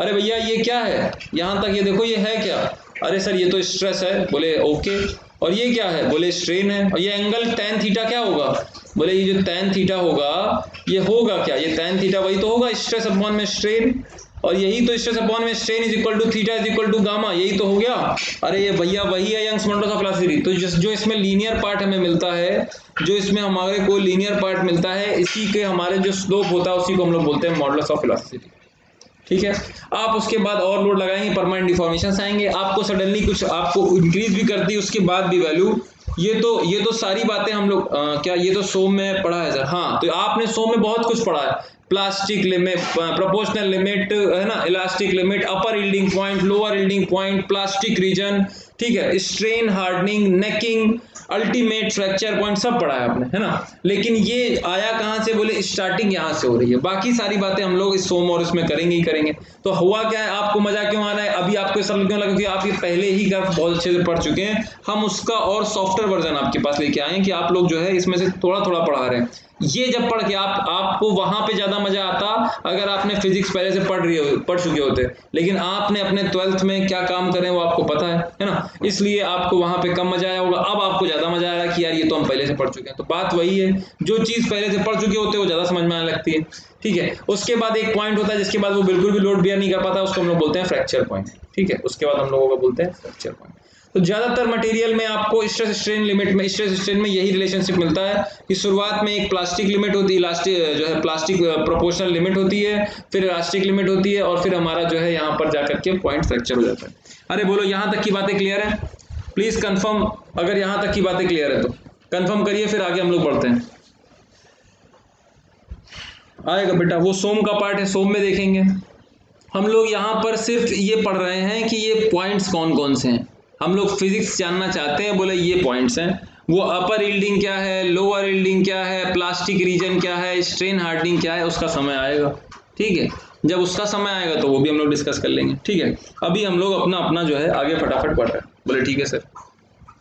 अरे भैया ये क्या है, यहाँ तक ये देखो, ये है क्या? अरे सर ये तो स्ट्रेस है। बोले ओके, और ये क्या है? बोले स्ट्रेन है। और ये एंगल tan थीटा क्या होगा? बोले ये जो tan थीटा होगा ये होगा क्या? ये tan थीटा वही तो होगा स्ट्रेस अपॉन में स्ट्रेन, और यही तो स्ट्रेस अपॉन में strain is equal to theta is equal to gamma, यही तो हो गया। अरे ये भैया वही है यंग्स मॉडुलस ऑफ इलास्टिसिटी। तो जो इसमें लीनियर पार्ट हमें मिलता है, जो इसमें हमारे को लीनियर पार्ट मिलता है, इसी के हमारे जो स्लोप होता है उसी को हम लोग बोलते हैं मॉडुलस ऑफ इलास्टिसिटी, ठीक है? आप उसके बाद और लोड लगाएंगे, परमानेंट डिफॉर्मेशंस आएंगे, आपको सडनली कुछ आपको इंक्रीज भी करती है, उसके बाद भी वैल्यू ये तो सारी बातें हम लोग क्या ये तो सोम में पढ़ा है सर। हाँ, तो आपने सोम में बहुत कुछ पढ़ा है, प्लास्टिक लिमिट, प्रोपोर्शनल लिमिट है ना, elastic limit, upper yielding point, lower yielding point, plastic region, ठीक है, strain, hardening, necking, ultimate fracture point, सब पढ़ा है आपने, है ना। लेकिन ये आया कहाँ से, बोले स्टार्टिंग यहाँ से हो रही है। बाकी सारी बातें हम लोग इस सोम और इसमें करेंगे ही करेंगे। तो हुआ क्या है, आपको मजा क्यों आ रहा है, अभी आपको सब क्यों लगा कि आप ये पहले ही ग्राफ बहुत अच्छे से पढ़ चुके हैं। हम उसका और सॉफ्टवेयर वर्जन आपके पास लेके आए हैं कि आप लोग जो है इसमें से थोड़ा थोड़ा पढ़ा रहे हैं। ये जब पढ़ के आपको वहां पे ज्यादा मजा आता अगर आपने फिजिक्स पहले से पढ़ चुके होते, लेकिन आपने अपने 12th में क्या काम करें वो आपको पता है ना, इसलिए आपको वहां पे कम मजा आया होगा। अब आपको ज्यादा मजा आ रहा है कि यार ये तो हम पहले से पढ़ चुके हैं। तो बात वही है, जो चीज पहले से पढ़ चुके होते हैं वो ज्यादा समझ में आने लगती है, ठीक है। उसके बाद एक पॉइंट होता है जिसके बाद वो बिल्कुल भी लोड बियर नहीं कर पाता, उसको हम लोग बोलते हैं फ्रैक्चर पॉइंट, ठीक है। उसके बाद हम लोगों को बोलते हैं फ्रैक्चर पॉइंट। तो ज्यादातर मटेरियल में आपको स्ट्रेस स्ट्रेन लिमिट में, स्ट्रेस स्ट्रेन में यही रिलेशनशिप मिलता है कि शुरुआत में एक प्लास्टिक लिमिट होती है, इलास्टिक जो है प्लास्टिक प्रोपोर्शनल लिमिट होती है, फिर इलास्टिक लिमिट होती है, और फिर हमारा जो है यहाँ पर जाकर के पॉइंट फ्रैक्चर हो जाता है। अरे बोलो यहाँ तक की बातें क्लियर है? प्लीज कंफर्म, अगर यहाँ तक की बातें क्लियर है तो कंफर्म करिए, फिर आगे हम लोग बढ़ते हैं। आएगा बेटा, वो सोम का पार्ट है, सोम में देखेंगे। हम लोग यहाँ पर सिर्फ ये पढ़ रहे हैं कि ये पॉइंट्स कौन कौन से हैं। हम लोग फिजिक्स जानना चाहते हैं, बोले ये पॉइंट्स हैं, वो अपर यील्डिंग क्या है, लोअर यील्डिंग क्या है, प्लास्टिक रीजन क्या है, स्ट्रेन हार्डनिंग क्या है, उसका समय आएगा, ठीक है। जब उसका समय आएगा तो वो भी हम लोग डिस्कस कर लेंगे, ठीक है। अभी हम लोग अपना अपना जो है आगे फटाफट बढ़ रहे हैं। बोले ठीक है सर।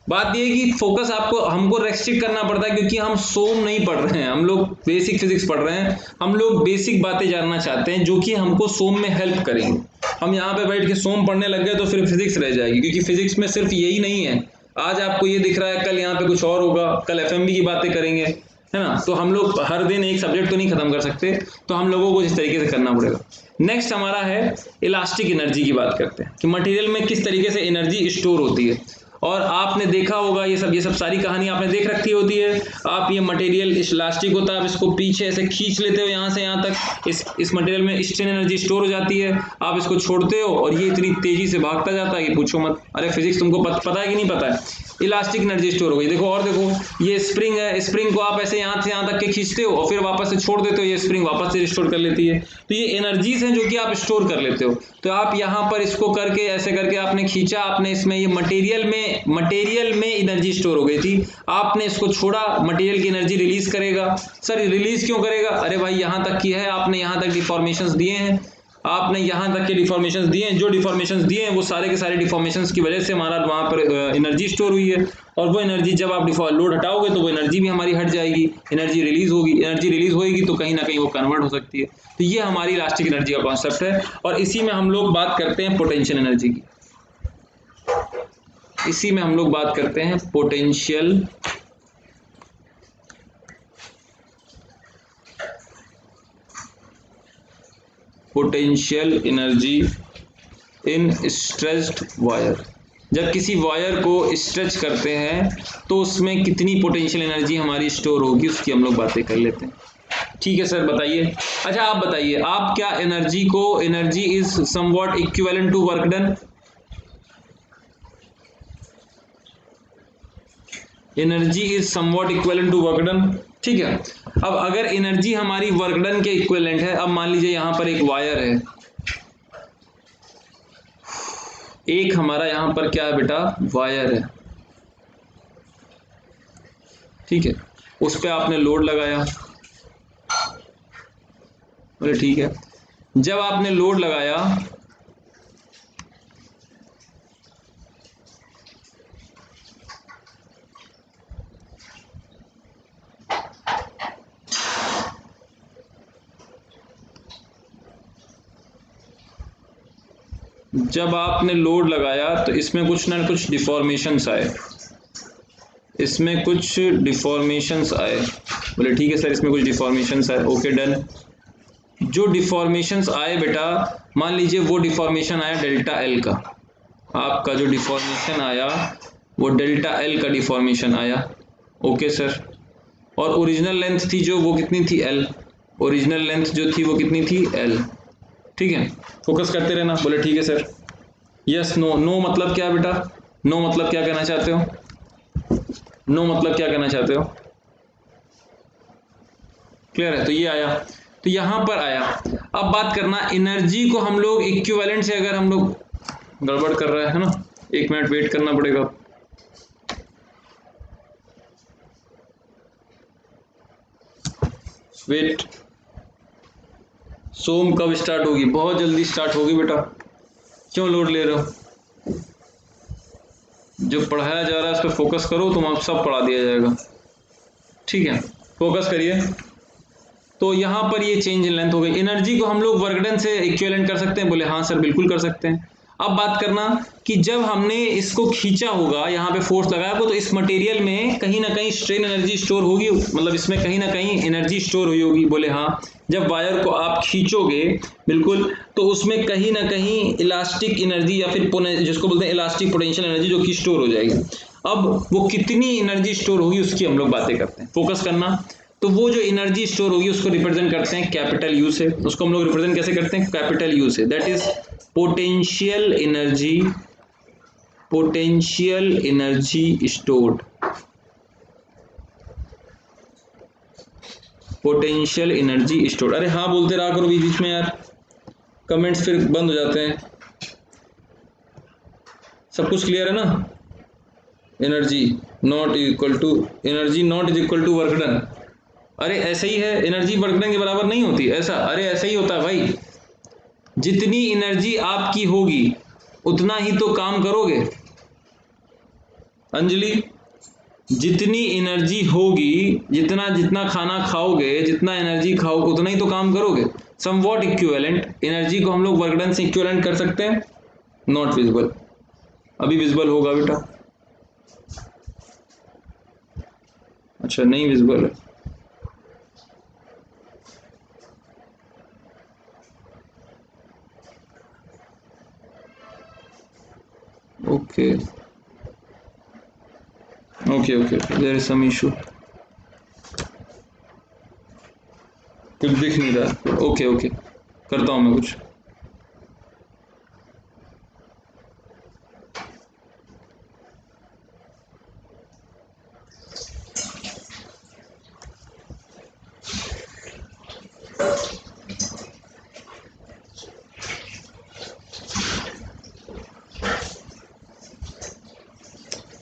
बात ये है कि फोकस आपको हमको रेस्ट्रिक्ट करना पड़ता है क्योंकि हम सोम नहीं पढ़ रहे हैं, हम लोग बेसिक फिजिक्स पढ़ रहे हैं। हम लोग बेसिक बातें जानना चाहते हैं जो कि हमको सोम में हेल्प करेंगे। हम यहाँ पे बैठ के सोम पढ़ने लग गए तो फिर फिजिक्स रह जाएगी, क्योंकि फिजिक्स में सिर्फ यही नहीं है। आज आपको ये दिख रहा है, कल यहाँ पे कुछ और होगा, कल एफएमबी की बातें करेंगे, है ना। तो हम लोग हर दिन एक सब्जेक्ट तो नहीं खत्म कर सकते, तो हम लोगों को इस तरीके से करना पड़ेगा। नेक्स्ट हमारा है इलास्टिक एनर्जी की बात करते हैं कि मटेरियल में किस तरीके से एनर्जी स्टोर होती है। और आपने देखा होगा ये सब सारी कहानी आपने देख रखी होती है। आप ये मटेरियल इलास्टिक होता है, आप इसको पीछे ऐसे खींच लेते हो यहाँ से यहाँ तक, इस मटेरियल में स्ट्रेन एनर्जी स्टोर हो जाती है। आप इसको छोड़ते हो और ये इतनी तेजी से भागता जाता है कि पूछो मत। अरे फिजिक्स तुमको पता है कि नहीं पता है? इलास्टिक एनर्जी स्टोर हो गई। देखो और देखो, ये स्प्रिंग है, स्प्रिंग को आप ऐसे यहाँ से यहाँ तक के खींचते हो और फिर वापस से छोड़ देते हो, ये स्प्रिंग वापस से रिस्टोर कर लेती है। तो ये एनर्जीज हैं जो कि आप स्टोर कर लेते हो। तो आप यहाँ पर इसको करके ऐसे करके आपने खींचा, आपने इसमें ये मटेरियल में एनर्जी स्टोर हो गई थी, आपने इसको छोड़ा, मटेरियल की एनर्जी रिलीज करेगा। सर रिलीज क्यों करेगा? अरे भाई यहाँ तक की है, आपने यहाँ तक डिफॉर्मेशंस दिए हैं, आपने यहाँ तक के डिफॉर्मेशंस दिए हैं, जो डिफॉर्मेशंस दिए हैं वो सारे के सारे डिफॉर्मेशंस की वजह से हमारा वहाँ पर एनर्जी स्टोर हुई है। और वो एनर्जी जब आप लोड हटाओगे तो वो एनर्जी भी हमारी हट जाएगी, एनर्जी रिलीज होगी, एनर्जी रिलीज होगी तो कहीं ना कहीं वो कन्वर्ट हो सकती है। तो ये हमारी इलास्टिक एनर्जी का कॉन्सेप्ट है, और इसी में हम लोग बात करते हैं पोटेंशियल एनर्जी की। इसी में हम लोग बात करते हैं potential energy in stretched wire. जब किसी वायर को स्ट्रेच करते हैं तो उसमें कितनी पोटेंशियल एनर्जी हमारी स्टोर होगी, उसकी हम लोग बातें कर लेते हैं। ठीक है सर, बताइए। अच्छा आप बताइए, आप क्या energy is somewhat equivalent to work done? Energy is somewhat equivalent to work done, ठीक है। अब अगर एनर्जी हमारी वर्क डन के इक्विवेलेंट है, अब मान लीजिए यहां पर एक वायर है, एक हमारा यहां पर क्या है बेटा, वायर है, ठीक है। उस पे आपने लोड लगाया, बोले ठीक है। जब आपने लोड लगाया तो इसमें कुछ ना कुछ डिफॉर्मेशंस आए, बोले ठीक है सर इसमें कुछ डिफॉर्मेशंस आए, ओके डन। जो डिफॉर्मेशंस आए बेटा, मान लीजिए वो डिफॉर्मेशन आया डेल्टा एल का, आपका जो डिफॉर्मेशन आया वो डेल्टा एल का डिफॉर्मेशन आया, ओके सर। और ओरिजिनल लेंथ थी जो, वो कितनी थी, एल। ओरिजिनल लेंथ जो थी वो कितनी थी, एल, ठीक है। फोकस करते रहना, बोले ठीक है सर। यस नो, नो मतलब क्या बेटा, नो मतलब क्या कहना चाहते हो? नो मतलब क्या कहना चाहते हो? क्लियर है? तो ये आया, तो यहां पर आया। अब बात करना एनर्जी को हम लोग इक्विवेलेंट से, अगर हम लोग गड़बड़ कर रहा है ना, 1 मिनट वेट करना पड़ेगा। वेट, सोम कब स्टार्ट होगी? बहुत जल्दी स्टार्ट होगी बेटा, क्यों लोड ले रहे हो? जो पढ़ाया जा रहा है उस पर फोकस करो, तुम आप सब पढ़ा दिया जाएगा, ठीक है? फोकस करिए। तो यहाँ पर ये चेंज इन लेंथ हो गई। एनर्जी को हम लोग वर्क डन से इक्विवेलेंट कर सकते हैं? बोले हाँ सर बिल्कुल कर सकते हैं। अब बात करना कि जब हमने इसको खींचा होगा, यहाँ पे फोर्स लगाया होगा, तो इस मटेरियल में कहीं ना कहीं स्ट्रेन एनर्जी स्टोर होगी, मतलब इसमें कहीं ना कहीं एनर्जी स्टोर हुई होगी। बोले हाँ, जब वायर को आप खींचोगे बिल्कुल, तो उसमें कहीं ना कहीं इलास्टिक एनर्जी या फिर जिसको बोलते हैं इलास्टिक पोटेंशियल एनर्जी, जो कि स्टोर हो जाएगी। अब वो कितनी एनर्जी स्टोर होगी उसकी हम लोग बातें करते हैं, फोकस करना। तो वो जो एनर्जी स्टोर होगी उसको रिप्रेजेंट करते हैं कैपिटल यू से। उसको हम लोग रिप्रेजेंट कैसे करते हैं? कैपिटल यू से। That is potential energy, potential energy stored, potential energy stored. अरे हाँ बोलते रहा करो बीच बीच में यार, कमेंट्स फिर बंद हो जाते हैं। सब कुछ क्लियर है ना? Energy not equal to, energy not is equal to work done. अरे ऐसे ही है, एनर्जी वर्क डन के बराबर नहीं होती ऐसा। अरे ऐसे ही होता है भाई, जितनी एनर्जी आपकी होगी उतना ही तो काम करोगे। अंजलि, जितनी एनर्जी होगी, जितना जितना खाना खाओगे, जितना एनर्जी खाओगे, उतना ही तो काम करोगे। समवॉट इक्विवेलेंट, एनर्जी को हम लोग वर्क डन से इक्विवेलेंट कर सकते हैं? Not visible. अभी विजिबल होगा बेटा, अच्छा नहीं विजिबल है। Okay okay okay, there is some issue, कुछ दिख नहीं रहा। ओके ओके, करता हूं मैं कुछ।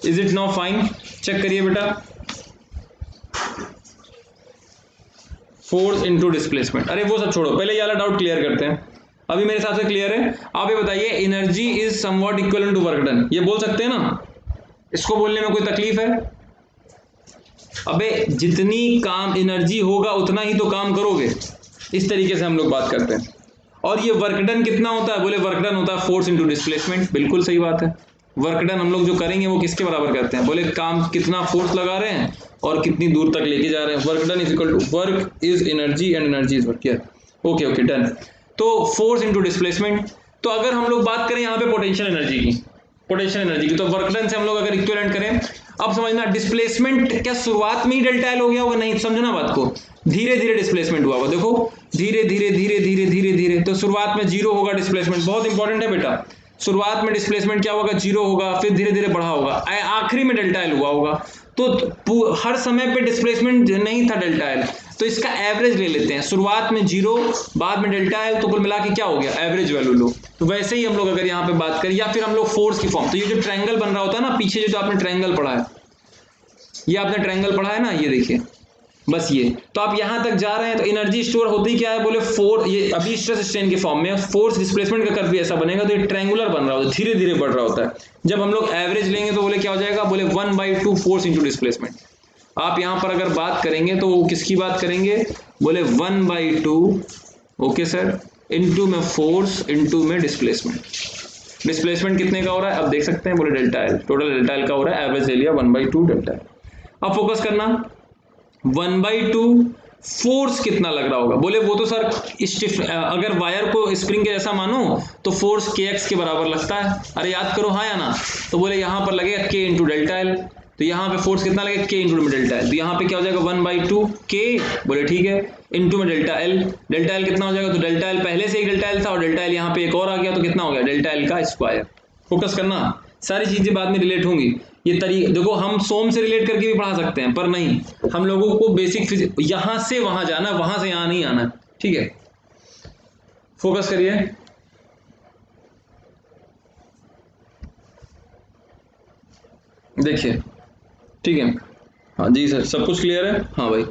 Is it now fine? Check करिए बेटा, फोर्स इनटू डिस्प्लेसमेंट। अरे वो सब छोड़ो, पहले ये वाला डाउट क्लियर करते हैं। अभी मेरे हिसाब से क्लियर है। आप ये बताइए, energy is somewhat equivalent to work done, ये बोल सकते हैं ना? इसको बोलने में कोई तकलीफ है? अबे जितनी काम एनर्जी होगा उतना ही तो काम करोगे, इस तरीके से हम लोग बात करते हैं। और ये वर्क डन कितना होता है? बोले वर्क डन होता है फोर्स इनटू डिस्प्लेसमेंट। बिल्कुल सही बात है। वर्क डन हम लोग जो करेंगे वो किसके बराबर करते हैं? बोले काम कितना फोर्स लगा रहे हैं और कितनी दूर तक लेके जा रहे हैं। Work done is equal to work is energy and energy is work. Okay okay done. तो फोर्स इनटू डिस्प्लेसमेंट। तो अगर हम लोग बात करें यहाँ पे पोटेंशियल एनर्जी की, पोटेंशियल एनर्जी की, तो वर्क डन से हम लोग अगर इक्विवेलेंट करें, अब समझना डिस्प्लेसमेंट क्या शुरुआत में ही डेल्टा एल हो गया होगा? नहीं, समझना बात को, धीरे धीरे डिस्प्लेसमेंट हुआ होगा। देखो धीरे धीरे धीरे धीरे धीरे धीरे, तो शुरुआत में जीरो होगा डिस्प्लेसमेंट, बहुत इंपॉर्टेंट है बेटा। शुरुआत में डिस्प्लेसमेंट क्या होगा? जीरो होगा, फिर धीरे धीरे बढ़ा होगा, आखिरी में डेल्टा एल हुआ होगा। तो हर समय पे डिस्प्लेसमेंट नहीं था डेल्टा एल, तो इसका एवरेज ले लेते हैं। शुरुआत में जीरो, बाद में डेल्टा एल, तो कुल मिला के क्या हो गया? एवरेज वैल्यू लो। तो वैसे ही हम लोग अगर यहाँ पे बात करें, या फिर हम लोग फोर्स की फॉर्म, तो ये जो ट्रायंगल बन रहा होता है ना पीछे, जो आपने ट्रायंगल पढ़ा है, ये आपने ट्रायंगल पढ़ा है ना, ये देखिए बस ये। तो आप यहां तक जा रहे हैं, तो एनर्जी स्टोर होती क्या है? बोले फोर्स, ये अभी स्ट्रेस स्ट्रेन के फॉर्म में फोर्स डिस्प्लेसमेंट का कर्व भी ऐसा बनेगा, तो ये ट्रायंगुलर बन रहा होता है, धीरे धीरे बढ़ रहा होता है। जब हम लोग एवरेज लेंगे तो बोले क्या हो जाएगा? बोले 1/2 फोर्स इंटू डिस्प्लेसमेंट। आप यहां पर अगर बात करेंगे तो किसकी बात करेंगे? बोले 1/2, ओके सर, इंटू में फोर्स, इंटू में डिस्प्लेसमेंट। डिस्प्लेसमेंट कितने का हो रहा है? अब देख सकते हैं, बोले delta L, total delta L का हो रहा है, एवरेज ले लिया 1/2 डेल्टा एल। अब फोकस करना, 1/2 फोर्स कितना लग रहा होगा? बोले वो तो सर स्टिफ, अगर वायर को स्प्रिंग के जैसा मानो तो फोर्स kx के बराबर लगता है। अरे याद करो हाँ या ना? तो बोले यहां पर लगेगा k इंटू डेल्टा एल, तो यहाँ पे फोर्स कितना लगेगा? k इंटू में डेल्टा एल, तो यहाँ पे क्या हो जाएगा? 1/2 k, बोले ठीक है, इंटू में डेल्टा एल। डेल्टा एल कितना हो जाएगा? तो डेल्टा एल पहले से ही डेल्टा एल था, और डेल्टा एल यहाँ पे एक और आ गया, तो कितना हो गया? डेल्टा एल का स्क्वायर। फोकस करना, सारी चीजें बाद में रिलेट होंगी। ये देखो हम सोम से रिलेट करके भी पढ़ा सकते हैं, पर नहीं, हम लोगों को बेसिक फिजिक्स यहां से वहां जाना, वहां से यहां नहीं आना, ठीक है। फोकस करिए। देखिए, ठीक है, हाँ जी सर, सब कुछ क्लियर है? हाँ भाई।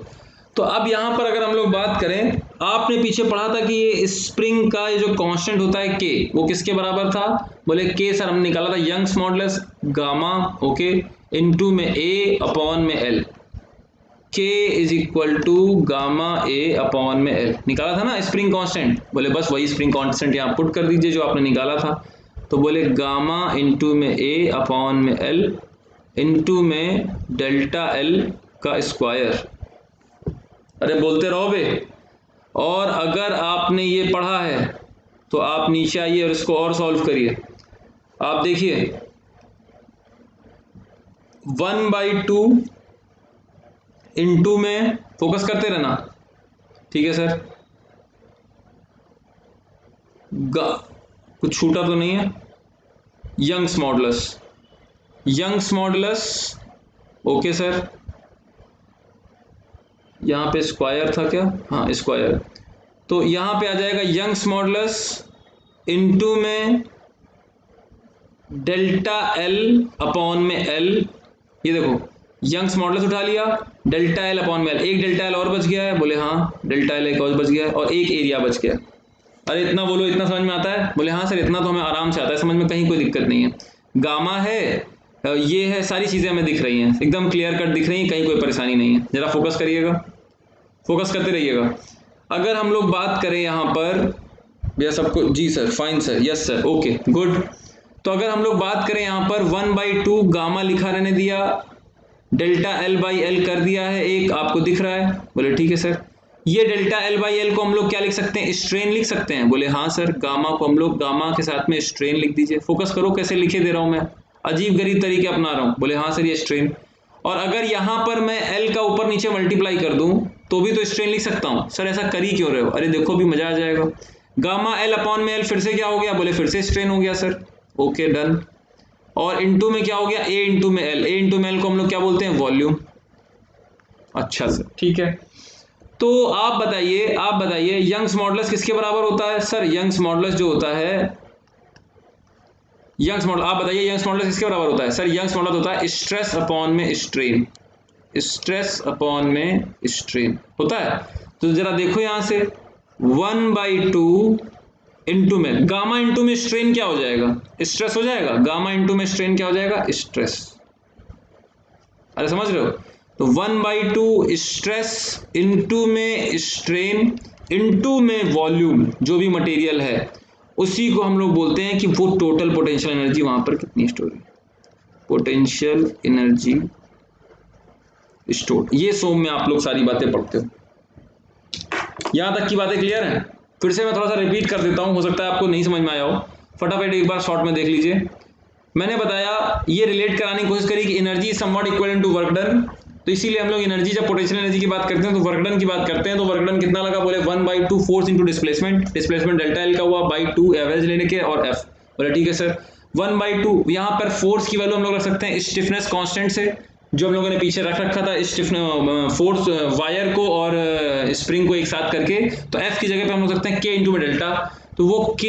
तो अब यहां पर अगर हम लोग बात करें, आपने पीछे पढ़ा था कि ये स्प्रिंग का ये जो कांस्टेंट होता है के, वो किसके बराबर था? बोले के सर हमने निकाला था Young's modulus gamma, okay, into में ए अपॉन में L, K is equal to gamma A upon में एल, निकाला था ना स्प्रिंग कांस्टेंट। बोले बस वही स्प्रिंग कांस्टेंट यहाँ पुट कर दीजिए जो आपने निकाला था। तो बोले गामा इनटू में ए अपॉन में एल इनटू में डेल्टा एल का स्क्वायर। अरे बोलते रहो बे। और अगर आपने ये पढ़ा है तो आप नीचे आइए और इसको और सॉल्व करिए। आप देखिए 1/2 इनटू में, फोकस करते रहना, ठीक है सर, कुछ छूटा तो नहीं है? Young's modulus, Young's modulus, okay sir, यहां पे स्क्वायर था क्या? हाँ स्क्वायर। तो यहां पे आ जाएगा यंग्स मॉडुलस इनटू में डेल्टा एल अपॉन में एल। ये देखो यंग्स मॉडुलस उठा लिया, डेल्टा एल अपॉन में एल, एक डेल्टा एल और बच गया है। बोले हाँ, डेल्टा एल एक और बच गया है और एक एरिया बच गया। अरे इतना बोलो, इतना समझ में आता है? बोले हाँ सर, इतना तो हमें आराम से आता है समझ में, कहीं कोई दिक्कत नहीं है। गामा है, ये है, सारी चीजें हमें दिख रही हैं, एकदम क्लियर कट दिख रही हैं, कहीं कोई परेशानी नहीं है। जरा फोकस करिएगा, फोकस करते रहिएगा। अगर हम लोग बात करें यहाँ पर, भैया सबको जी sir, fine sir, yes sir, okay good. तो अगर हम लोग बात करें यहाँ पर 1/2 गामा लिखा रहने दिया, डेल्टा एल बाई एल कर दिया है, एक आपको दिख रहा है? बोले ठीक है सर। ये डेल्टा एल बाई एल को हम लोग क्या लिख सकते हैं? स्ट्रेन लिख सकते हैं? बोले हाँ सर। गामा को हम लोग गामा के साथ में स्ट्रेन लिख दीजिए। फोकस करो कैसे लिखे दे रहा हूं मैं, अजीब गरीब तरीके अपना रहा हूं। बोले हाँ सर ये स्ट्रेन। और अगर यहां पर मैं एल का ऊपर नीचे मल्टीप्लाई कर दूं तो भी तो स्ट्रेन लिख सकता हूं। सर ऐसा कर ही क्यों रहे हो? अरे देखो भी मजा आ जाएगा। गामा एल अपॉन में एल फिर से क्या हो गया? बोले फिर से स्ट्रेन हो गया सर, ओके डन। और इनटू में क्या हो गया? ए इंटू में एल, ए इंटू में एल को हम लोग क्या बोलते हैं? वॉल्यूम। अच्छा सर ठीक है। तो आप बताइए यंग्स मॉडुलस किसके बराबर होता है? सर यंग्स मॉडुलस जो होता है, यंग्स मॉडुलस, आप बताइए यंग्स मॉडुलस किसके बराबर होता है? सर यंग्स मॉडुलस होता है स्ट्रेस अपॉन में स्ट्रेन, स्ट्रेस अपॉन में स्ट्रेन होता है। तो जरा देखो यहां से 1/2 इंटू में गामा इंटू में स्ट्रेन क्या हो जाएगा? स्ट्रेस हो जाएगा। गामा इंटू में स्ट्रेन क्या हो जाएगा? स्ट्रेस। अरे समझ रहे हो? तो 1/2 स्ट्रेस इंटू में स्ट्रेन इंटू में वॉल्यूम, जो भी मटेरियल है उसी को हम लोग बोलते हैं कि वो टोटल पोटेंशियल एनर्जी वहां पर कितनी स्टोर है, पोटेंशियल एनर्जी स्टोर। ये सोम में आप लोग सारी बातें पढ़ते हो। यहां तक की बातें क्लियर हैं? फिर से मैं थोड़ा सा रिपीट कर देता हूं, हो सकता है आपको नहीं समझ में आया हो, फटाफट एक बार शॉर्ट में देख लीजिए। मैंने बताया, ये रिलेट कराने की कोशिश करी कि energy is somewhat equivalent to work done. तो इसीलिए हम लोग एनर्जी, जब पोटेंशियल एनर्जी की बात करते हैं तो वर्क डन की बात करते हैं। तो वर्क डन कितना लगा? बोले 1/2 force into displacement, displacement delta L का हुआ बाई 2 एवरेज लेने के और एफ। बोले ठीक है सर। 1/2 यहाँ पर फोर्स की वैल्यू हम लोग रख सकते हैं स्टिफनेस कांस्टेंट से, जो हम लोगों ने पीछे रख रखा था, स्टिफनेस फोर्स वायर को और स्प्रिंग को एक साथ करके। तो एफ की जगह पे हम लोग सकते हैं के इंटू में डेल्टा। तो वो के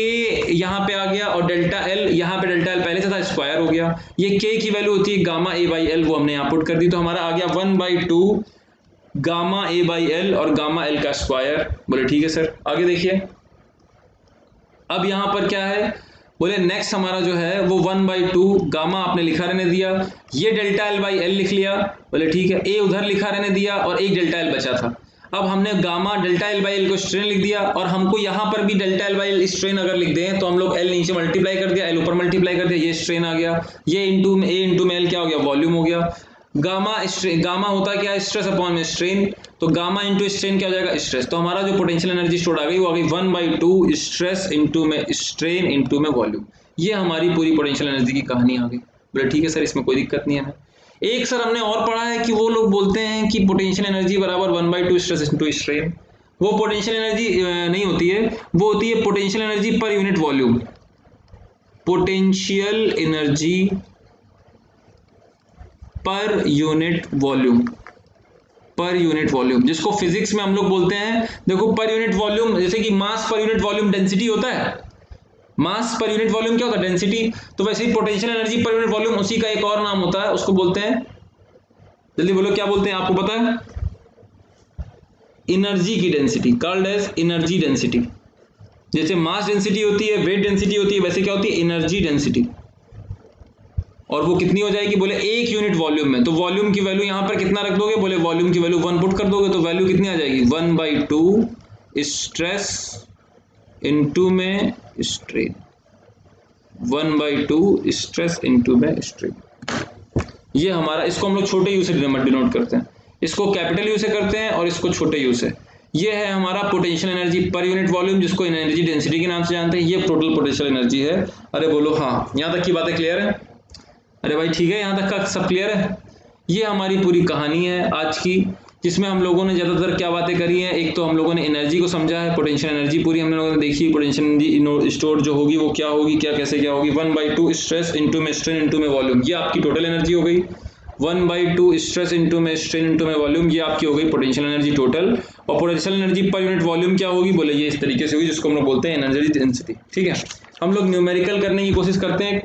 यहाँ पे आ गया और डेल्टा एल, यहाँ पे डेल्टा एल पहले से था, स्क्वायर हो गया। ये के की वैल्यू होती है गामा ए बाई एल, वो हमने यहाँ पुट कर दी। तो हमारा आ गया 1/2 गामा ए बाई एल और गामा एल का स्क्वायर। बोले ठीक है सर। आगे देखिए, अब यहाँ पर क्या है? बोले नेक्स्ट हमारा जो है वो 1/2 गामा आपने लिखा रहने दिया, ये डेल्टा एल बाई एल लिख लिया। बोले ठीक है। ए उधर लिखा रहने दिया और एक डेल्टा एल बचा था। अब हमने gamma delta L by L को स्ट्रेन लिख दिया, और हमको यहाँ पर भी delta L by L strain अगर लिख दें तो हम लोग एल नीचे मल्टीप्लाई कर दिया, एल ऊपर मल्टीप्लाई कर दिया, ये स्ट्रेन आ गया। ये इंटू में ए इंटू में एल क्या हो गया? वॉल्यूम हो गया। गामा होता क्या है? स्ट्रेस अपॉन में स्ट्रेन। तो गामा इंटू स्ट्रेन क्या हो जाएगा? स्ट्रेस। तो हमारा जो पोटेंशियल एनर्जी स्टोर आ गई वो आ गई 1/2 स्ट्रेस इंटू में स्ट्रेन इंटू में वॉल्यूम। ये हमारी पूरी पोटेंशियल एनर्जी की कहानी आ गई। बोले ठीक है सर, इसमें कोई दिक्कत नहीं है। एक सर हमने और पढ़ा है कि वो लोग बोलते हैं कि पोटेंशियल एनर्जी बराबर 1/2 स्ट्रेस इंटू स्ट्रेन। वो पोटेंशियल एनर्जी नहीं होती है, वो होती है potential energy per unit volume. Potential energy per unit volume, पर यूनिट वॉल्यूम, जिसको फिजिक्स में हम लोग बोलते हैं, देखो पर यूनिट वॉल्यूम, जैसे कि मास पर यूनिट वॉल्यूम डेंसिटी होता है, मास पर यूनिट वॉल्यूम क्या होता है, डेंसिटी। तो वैसे ही potential energy per unit volume उसी का एक और नाम होता है, उसको बोलते हैं, जल्दी बोलो क्या बोलते हैं, आपको पता है, एनर्जी की density, called as energy density. जैसे मास डेंसिटी होती है, वेट डेंसिटी होती है, वैसे क्या होती है, एनर्जी डेंसिटी। और वो कितनी हो जाएगी, बोले एक यूनिट वॉल्यूम में। तो वॉल्यूम की वैल्यू यहां पर कितना रख दोगे, बोले वॉल्यूम की वैल्यू 1 पुट कर दोगे तो वैल्यू कितनी आ जाएगी, 1/2 स्ट्रेस इनटू में स्ट्रेन, 1/2 स्ट्रेस इनटू में स्ट्रेन। ये हमारा, इसको हम लोग छोटे यू से डिनोट करते हैं, इसको कैपिटल यू से करते हैं और इसको छोटे यू से। ये है हमारा potential energy per unit volume, जिसको एनर्जी डेंसिटी के नाम से जानते हैं। ये टोटल पोटेंशियल एनर्जी है। अरे बोलो हाँ, यहाँ तक की बातें क्लियर है? अरे भाई ठीक है, यहाँ तक का सब क्लियर है? ये हमारी पूरी कहानी है आज की, जिसमें हम लोगों ने ज़्यादातर क्या बातें करी हैं। एक तो हम लोगों ने एनर्जी को समझा है, पोटेंशियल एनर्जी पूरी हम लोगों ने देखी, पोटेंशियल एनर्जी स्टोर जो होगी वो क्या होगी, क्या कैसे क्या होगी, 1/2 स्ट्रेस इनटू में स्ट्रेन इनटू में वॉल्यूम, ये आपकी टोटल एनर्जी हो गई। 1/2 स्ट्रेस इनटू में स्ट्रेन इनटू में वॉल्यूम, ये आपकी हो गई पोटेंशियल एनर्जी टोटल। और potential energy per unit volume क्या होगी, बोले ये इस तरीके से होगी, जिसको हम लोग बोलते हैं एनर्जी डेंसिटी। ठीक है, हम लोग न्यूमेरिकल करने की कोशिश करते हैं।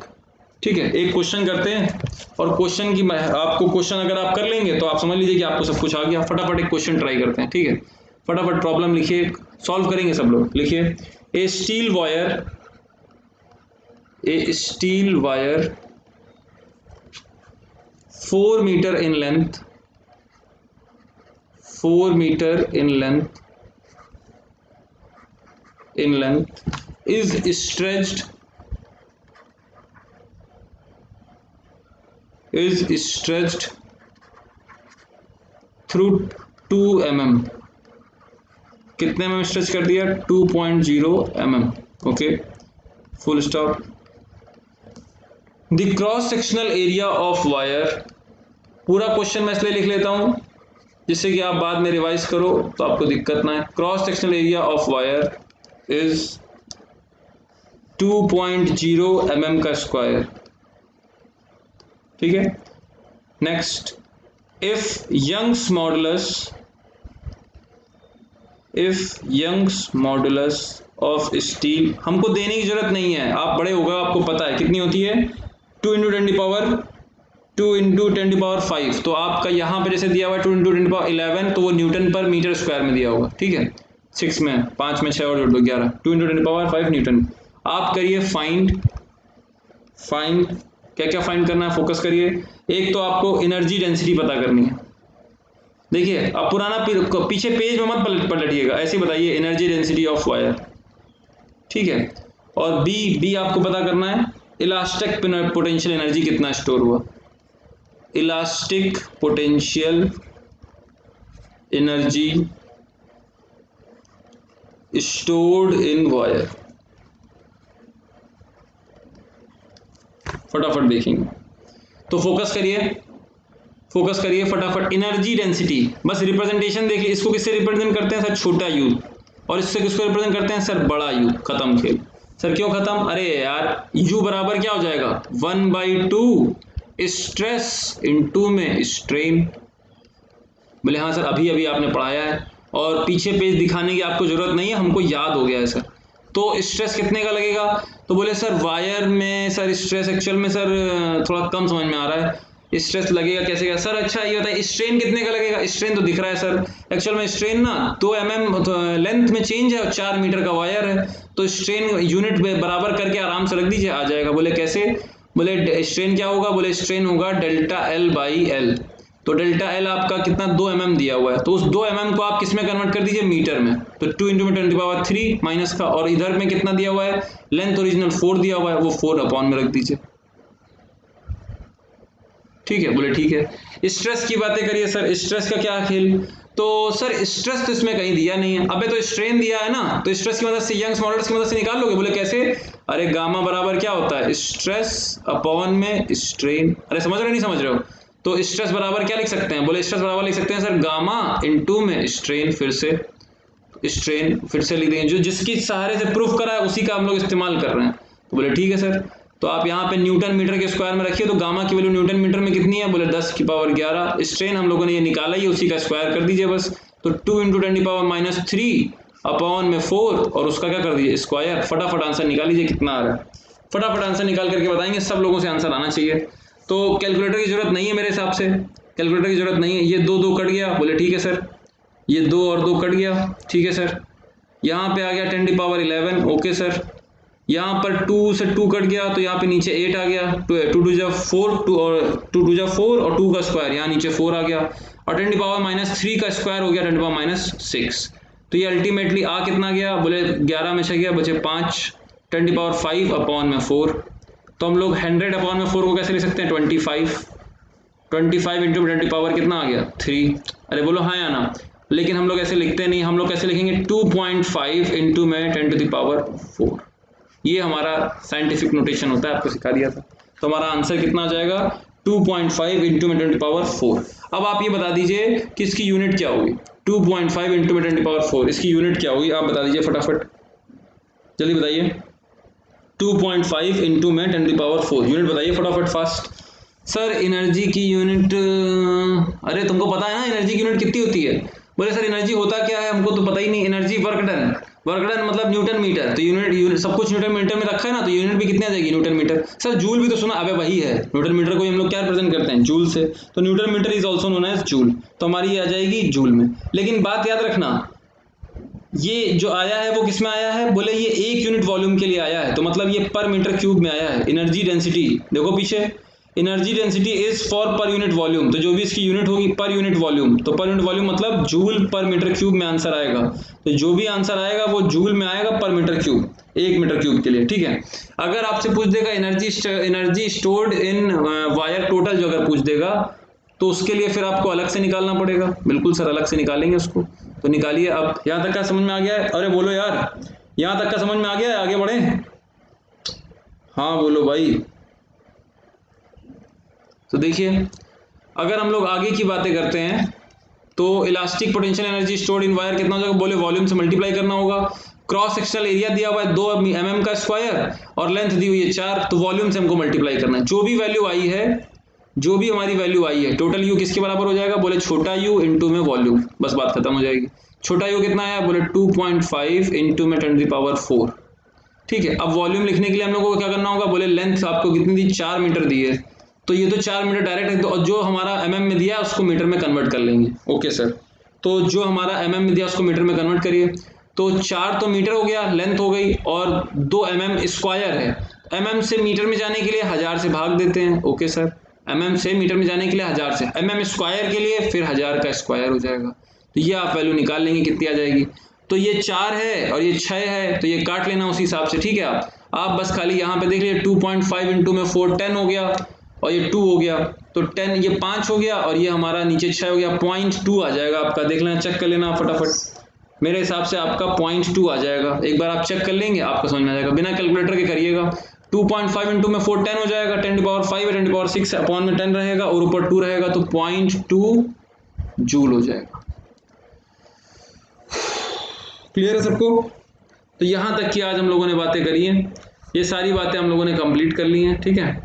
ठीक है, एक क्वेश्चन करते हैं, और क्वेश्चन की आपको क्वेश्चन अगर आप कर लेंगे तो आप समझ लीजिए कि आपको सब कुछ आ गया। फटाफट एक क्वेश्चन ट्राई करते हैं। ठीक है, फटाफट प्रॉब्लम लिखिए, सॉल्व करेंगे सब लोग। लिखिए, a steel wire 4 metre in length, 4 metre in length is stretched through 2 mm। कितने mm स्ट्रेच कर दिया, 2.0 mm। Okay, full stop. The cross sectional area of wire, पूरा क्वेश्चन मैं इसलिए लिख लेता हूं जिससे कि आप बाद में रिवाइज करो तो आपको दिक्कत ना है। Cross sectional area of wire is 2.0 mm का स्क्वायर। ठीक है, next, if Young's modulus of steel, हमको देने की जरूरत नहीं है, आप बड़े हो गए, आपको पता है कितनी होती है, 2 × 10⁵। तो आपका यहाँ पे जैसे दिया हुआ है 2 × 10⁻11, तो वो न्यूटन पर मीटर स्क्वायर में दिया होगा। ठीक है, 6 में 5 में 6 और जोड़ दो 11, 2 × 10⁵ न्यूटन। आप करिए फाइंड क्या क्या फाइंड करना है, फोकस करिए। एक तो आपको एनर्जी डेंसिटी पता करनी है। देखिए, अब पुराना पीछे पेज में मत पलटिएगा, ऐसे ही बताइए एनर्जी डेंसिटी ऑफ वायर। ठीक है, और बी आपको पता करना है इलास्टिक पोटेंशियल एनर्जी कितना स्टोर हुआ, elastic potential energy stored in wire. फटाफट देखेंगे, तो फोकस करिए फटाफट। एनर्जी डेंसिटी, बस रिप्रेजेंटेशन देखिए, इसको किससे रिप्रेजेंट करते हैं सर, छोटा यू, और इससे किसको रिप्रेजेंट करते हैं सर, बड़ा यू। खत्म खेल। सर क्यों खत्म, अरे यार यू बराबर क्या हो जाएगा, 1/2 स्ट्रेस इनटू में स्ट्रेन। बोले हाँ सर, अभी आपने पढ़ाया है और पीछे पेज दिखाने की आपको जरूरत नहीं है, हमको याद हो गया है सर। तो स्ट्रेस कितने का लगेगा, तो बोले सर वायर में सर स्ट्रेस एक्चुअल में सर थोड़ा कम समझ में आ रहा है, स्ट्रेस लगेगा कैसे का सर। अच्छा ये बताइए स्ट्रेन कितने का लगेगा, स्ट्रेन तो दिख रहा है सर, एक्चुअल में स्ट्रेन ना 2 mm लेंथ में चेंज है और 4 मीटर का वायर है, तो स्ट्रेन यूनिट बराबर करके आराम से रख दीजिए, आ जाएगा। बोले कैसे, बोले स्ट्रेन क्या होगा, बोले स्ट्रेन होगा ΔL/L। तो ΔL आपका कितना, 2 mm दिया हुआ है, तो उस 2 mm को आप किस में कन्वर्ट कर दीजिए, मीटर में। तो 2 × 10⁻³ माइनस का, और इधर में कितना दिया हुआ है, लेंथ ओरिजिनल 4 दिया हुआ है, वो 4 में रख दीजिए। ठीक है, बोले ठीक है। स्ट्रेस की बातें करिए सर, स्ट्रेस का क्या खेल, तो सर स्ट्रेस तो इसमें कहीं दिया नहीं है। अबे तो स्ट्रेन दिया है ना, तो स्ट्रेस की मदद से, यंग्स मॉडल्स की मदद से निकाल लोगे। बोले कैसे, अरे गामा बराबर क्या होता है, स्ट्रेस अपॉन में स्ट्रेन। अरे समझ रहे हो नहीं समझ रहे हो, तो स्ट्रेस बराबर क्या लिख सकते हैं, बोले स्ट्रेस बराबर लिख सकते हैं सर गामा इनटू में स्ट्रेन, फिर से लिख देंगे, जो जिसकी सहारे से प्रूफ करा है उसी का हम लोग इस्तेमाल कर रहे हैं। तो बोले ठीक है सर, तो आप यहाँ पे न्यूटन मीटर के स्क्वायर में रखिए, तो गामा की वैल्यू न्यूटन मीटर में कितनी है, बोले 10 की पावर 11। स्ट्रेन हम लोगों ने ये निकाला ही, उसी का स्क्वायर कर दीजिए बस। तो 2 × 10⁻³ अपॉन में 4 और उसका क्या कर दीजिए स्क्वायर। फटाफट आंसर निकाल लीजिए कितना आ रहा है, फटाफट आंसर निकाल करके बताएंगे। सब लोगों से आंसर आना चाहिए। तो कैलकुलेटर की जरूरत नहीं है मेरे हिसाब से, कैलकुलेटर की जरूरत नहीं है। ये 2 2 कट गया, बोले ठीक है सर। ये 2 और 2 कट गया, ठीक है सर। यहाँ पे आ गया 10⁻11, ओके सर। यहाँ पर 2 से 2 कट गया, तो यहाँ पे नीचे 8 आ गया। 2 2 जा 4, 2 2 4 और 2 का स्क्वायर, यहाँ नीचे 4 आ गया। और 10⁻³ का स्क्वायर हो गया 10⁻6। तो ये अल्टीमेटली आ कितना गया, बोले 11 में 6 गया, बचे 5। 10⁵ अपॉन में 4। तो हम लोग 100 अपॉन में 4 को कैसे लिख सकते हैं, 25। 25 इंटू 10 कितना आ गया 3। अरे बोलो हाँ या ना। लेकिन हम लोग ऐसे लिखते नहीं, हम लोग कैसे लिखेंगे 2.5 इंटू में 10⁴। ये हमारा साइंटिफिक नोटेशन होता है, आपको सिखा दिया था। तो हमारा आंसर कितना आ जाएगा 2.5 इंटू में 10⁴। अब आप ये बता दीजिए कि इसकी यूनिट क्या होगी। 2.5 इंटू में 10⁴, इसकी यूनिट क्या होगी, आप बता दीजिए फटाफट, जल्दी बताइए। 2.5 इंटू में 10⁴, यूनिट बताइए फटाफट फास्ट। सर एनर्जी की यूनिट, अरे तुमको पता है ना एनर्जी की यूनिट कितनी होती है। बोले सर एनर्जी होता क्या है, हमको तो पता ही नहीं। Energy work done, work done मतलब न्यूटन मीटर। तो यूनिट सब कुछ न्यूटन मीटर में रखा है ना, तो यूनिट भी कितनी आ जाएगी न्यूटन मीटर। सर जूल भी तो सुना, अबे वही है न्यूटन मीटर को हम लोग क्या रिप्रेजेंट करते हैं, जूल से। तो newton meter is also known as joule, तो हमारी ये आ जाएगी जूल में। लेकिन बात याद रखना, ये जो आया है वो किस में आया है, बोले ये 1 यूनिट वॉल्यूम के लिए आया है, तो मतलब ये पर मीटर क्यूब में आया है। एनर्जी डेंसिटी देखो पीछे, एनर्जी डेंसिटी इज फॉर पर यूनिट वॉल्यूम, तो जो भी इसकी यूनिट होगी पर यूनिट वॉल्यूम, तो पर यूनिट वॉल्यूम मतलब जूल पर मीटर क्यूब में आंसर आएगा। तो जो भी आंसर आएगा वो जूल में आएगा पर मीटर क्यूब, 1 मीटर क्यूब के लिए, ठीक है। अगर आपसे पूछ देगा energy stored in wire total, जो अगर पूछ देगा तो उसके लिए फिर आपको अलग से निकालना पड़ेगा। बिल्कुल सर अलग से निकालेंगे उसको, तो निकालिए। अब यहाँ तक का समझ में आ गया है, अरे बोलो यार यहाँ तक का समझ में आ गया है, आगे बढ़े, हाँ बोलो भाई। तो देखिए अगर हम लोग आगे की बातें करते हैं तो elastic potential energy stored in wire कितना हो जाएगा, बोले वॉल्यूम से मल्टीप्लाई करना होगा। क्रॉस सेक्शनल एरिया दिया हुआ है 2 mm का स्क्वायर और लेंथ दी हुई है 4, तो वॉल्यूम से हमको मल्टीप्लाई करना है। जो भी वैल्यू आई है, जो भी हमारी वैल्यू आई है, टोटल यू किसके बराबर हो जाएगा, बोले छोटा यू इंटू में वॉल्यूम, बस बात खत्म हो जाएगी। छोटा यू कितना है, बोले 2.5 इंटू में 10⁴, ठीक है। अब वॉल्यूम लिखने के लिए हम लोगों को क्या करना होगा, बोले लेंथ आपको कितनी दी, 4 मीटर दी है, तो ये तो 4 मीटर डायरेक्ट है, तो जो हमारा mm में दिया है उसको मीटर में कन्वर्ट कर लेंगे, ओके सर। तो जो हमारा mm में दिया उसको मीटर में कन्वर्ट करिए। तो 4 तो मीटर हो गया, लेंथ हो गई, और 2 mm स्क्वायर है। mm से मीटर में जाने के लिए 1000 से भाग देते हैं, ओके सर। mm से मीटर में जाने के लिए 1000 से, mm स्क्वायर के लिए फिर 1000 का स्क्वायर हो जाएगा। तो ये आप वैल्यू निकाल लेंगे कितनी आ जाएगी। तो ये 4 है और ये 6 है, तो ये काट लेना उसी हिसाब से, ठीक है। आप बस खाली यहाँ पे देख लीजिए 2.5 इंटू में 4 10 हो गया, और ये 2 हो गया, तो 10 ये 5 हो गया, और ये हमारा नीचे 6 हो गया, 0.2 आ जाएगा आपका। देख लेना, चेक कर लेना फटाफट, मेरे हिसाब से आपका 0.2 आ जाएगा। एक बार आप चेक कर लेंगे आपको समझ में आ जाएगा, बिना कैलकुलेटर के करिएगा। 2.5 इंटू में 4 10 हो जाएगा, 10⁵ 10⁶ अपॉन में 10 रहेगा और ऊपर 2 रहेगा, तो 0.2 जूल हो जाएगा। क्लियर है सबको। तो यहां तक की आज हम लोगों ने बातें करी हैं, ये सारी बातें हम लोगों ने कंप्लीट कर ली हैं, ठीक है।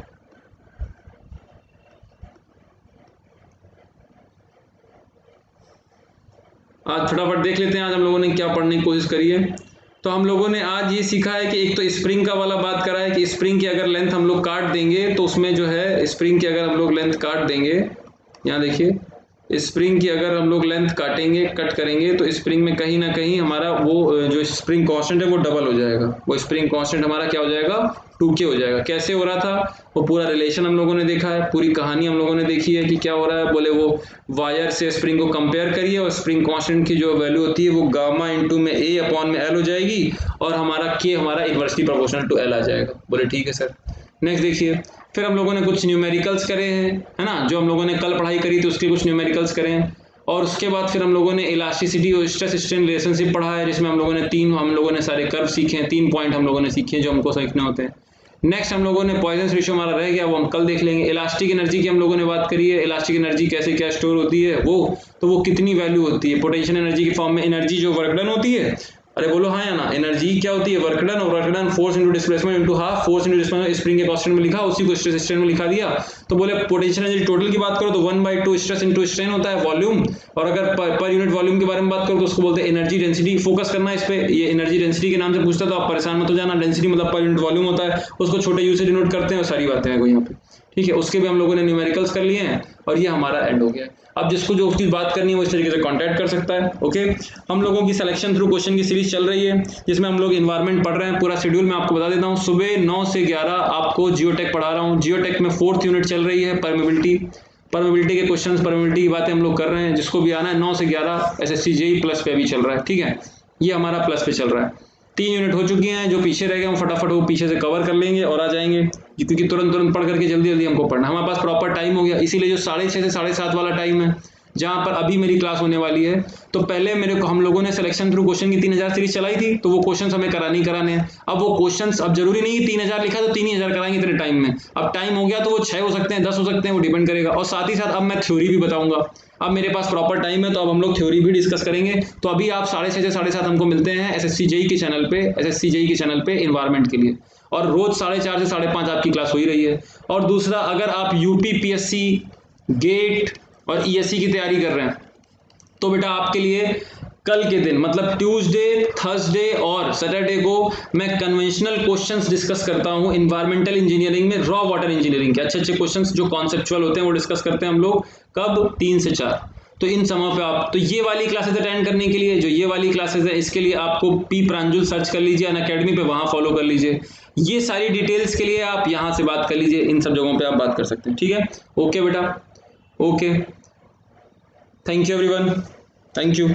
आज फटाफट देख लेते हैं आज हम लोगों ने क्या पढ़ने की कोशिश करी है। तो हम लोगों ने आज ये सीखा है कि एक तो स्प्रिंग का वाला बात करा है कि स्प्रिंग की अगर लेंथ हम लोग काट देंगे तो उसमें जो है स्प्रिंग की अगर हम लोग लेंथ काट देंगे, यहाँ देखिए स्प्रिंग की अगर हम लोग लेंथ काटेंगे, कट करेंगे, तो स्प्रिंग में कहीं ना कहीं हमारा वो जो स्प्रिंग कांस्टेंट है वो डबल हो जाएगा। वो स्प्रिंग कांस्टेंट हमारा क्या हो जाएगा, 2k हो जाएगा। कैसे हो रहा था वो पूरा रिलेशन हम लोगों ने देखा है, पूरी कहानी हम लोगों ने देखी है कि क्या हो रहा है। बोले वो वायर से स्प्रिंग को कंपेयर करिए और स्प्रिंग कांस्टेंट की जो वैल्यू होती है वो गामा इंटू में a अपॉन में l हो जाएगी, और हमारा k हमारा इनवर्सली प्रोपोर्शनल टू l आ जाएगा। बोले ठीक है सर। नेक्स्ट देखिए, फिर हम लोगों ने कुछ न्यूमेरिकल्स करे हैं, है ना, जो हम लोगों ने कल पढ़ाई करी थी उसके कुछ न्यूमेरिकल्स करे हैं। और उसके बाद फिर हम लोगों ने इलास्टिसिटी और स्ट्रेस स्ट्रेन रिलेशनशिप पढ़ा है, जिसमें हम लोगों ने सारे कर्व सीखे हैं, 3 पॉइंट हम लोगों ने सीखे हैं जो हमको सीखने होते हैं। नेक्स्ट हम लोगों ने पॉइजन रेशियो हमारा रह गया, वो हम कल देख लेंगे। इलास्टिक एनर्जी की हम लोगों ने बात करी है, इलास्टिक एनर्जी कैसे क्या स्टोर होती है वो, तो वो कितनी वैल्यू होती है। पोटेंशियल एनर्जी की फॉर्म में एनर्जी जो वर्क डन होती है अरे बोलो हाँ या ना। एनर्जी क्या होती है, वर्क डन, और work done force into displacement into half, force into displacement spring के कांस्टेंट में लिखा, उसी को स्ट्रेस स्ट्रेन में लिखा दिया। तो बोले पोटेंशियल एनर्जी टोटल की बात करो तो 1/2 स्ट्रेस इनटू स्ट्रेन होता है वॉल्यूम, और अगर पर यूनिट वॉल्यूम के बारे में बात करो तो उसको बोलते हैं एनर्जी डेंसिटी। फोकस करना है इस पे, ये एनर्जी डेंसिटी के नाम से पूछता तो आप परेशान मत हो जाना। डेंसिटी मतलब पर यूनिट वॉल्यूम होता है, उसको छोटे यू से डिनोट करते हैं, और सारी बातें हैं यहाँ पे, ठीक है। उसके भी हम लोगों ने न्यूमेरिकल्स कर लिए हैं, और ये हमारा एंड हो गया है। अब जिसको जो चीज बात करनी है वो इस तरीके से कांटेक्ट कर सकता है। ओके, हम लोगों की सिलेक्शन थ्रू क्वेश्चन की सीरीज चल रही है, जिसमें हम लोग एनवायरनमेंट पढ़ रहे हैं। पूरा शेड्यूल मैं आपको बता देता हूँ। सुबह 9 से 11 आपको जियोटेक पढ़ा रहा हूँ। जियोटेक में 4th यूनिट चल रही है, परमेबिलिटी के क्वेश्चंस, परमेबिलिटी की बातें हम लोग कर रहे हैं। जिसको भी आना है 9 से 11 SSC JEE प्लस पे अभी चल रहा है, ठीक है। ये हमारा प्लस पे चल रहा है। 3 यूनिट हो चुकी हैं, जो पीछे रह गए हम फटाफट वो पीछे से कवर कर लेंगे और आ जाएंगे, क्योंकि तुरंत पढ़ करके जल्दी जल्दी हमको पढ़ना, हमारे पास प्रॉपर टाइम हो गया। इसीलिए जो 6:30 से 7:30 वाला टाइम है, जहां पर अभी मेरी क्लास होने वाली है, तो पहले मेरे को हम लोगों ने सिलेक्शन थ्रू क्वेश्चन की 3000 सीरीज चलाई थी, तो वो क्वेश्चंस हमें कराने हैं। अब वो क्वेश्चंस, अब जरूरी नहीं है 3000 लिखा तो 3000 कराएंगे इतने टाइम में। अब टाइम हो गया तो वो 6 हो सकते हैं, 10 हो सकते हैं, वो डिपेंड करेगा। और साथ ही साथ अब मैं थ्योरी भी बताऊंगा। अब मेरे पास प्रॉपर टाइम है तो अब हम लोग थ्योरी भी डिस्कस करेंगे। तो अभी आप 6:30 से 7:30 हमको मिलते हैं SSC JEE के चैनल पे, SSC JEE के चैनल पे एनवायरनमेंट के लिए, और रोज 4:30 से 5:30 आपकी क्लास हो ही रही है। और दूसरा, अगर आप UP PSC गेट और ESC की तैयारी कर रहे हैं तो बेटा आपके लिए कल के दिन, मतलब ट्यूसडे, थर्सडे और सैटरडे को मैं कन्वेंशनल क्वेश्चंस डिस्कस करता हूं एनवायरमेंटल इंजीनियरिंग में, रॉ वाटर इंजीनियरिंग के अच्छे क्वेश्चंस जो कॉन्सेप्चुअल होते हैं वो डिस्कस करते हैं हम लोग। कब? 3 से 4। तो इन समय पे आप, तो ये वाली क्लासेस अटेंड करने के लिए, जो ये वाली क्लासेस है, इसके लिए आपको P प्रांजुल सर्च कर लीजिए अनअकैडमी पे, वहां फॉलो कर लीजिए। ये सारी डिटेल्स के लिए आप यहां से बात कर लीजिए, इन सब जगहों पे आप बात कर सकते हैं, ठीक है। ओके बेटा, okay, thank you everyone, thank you.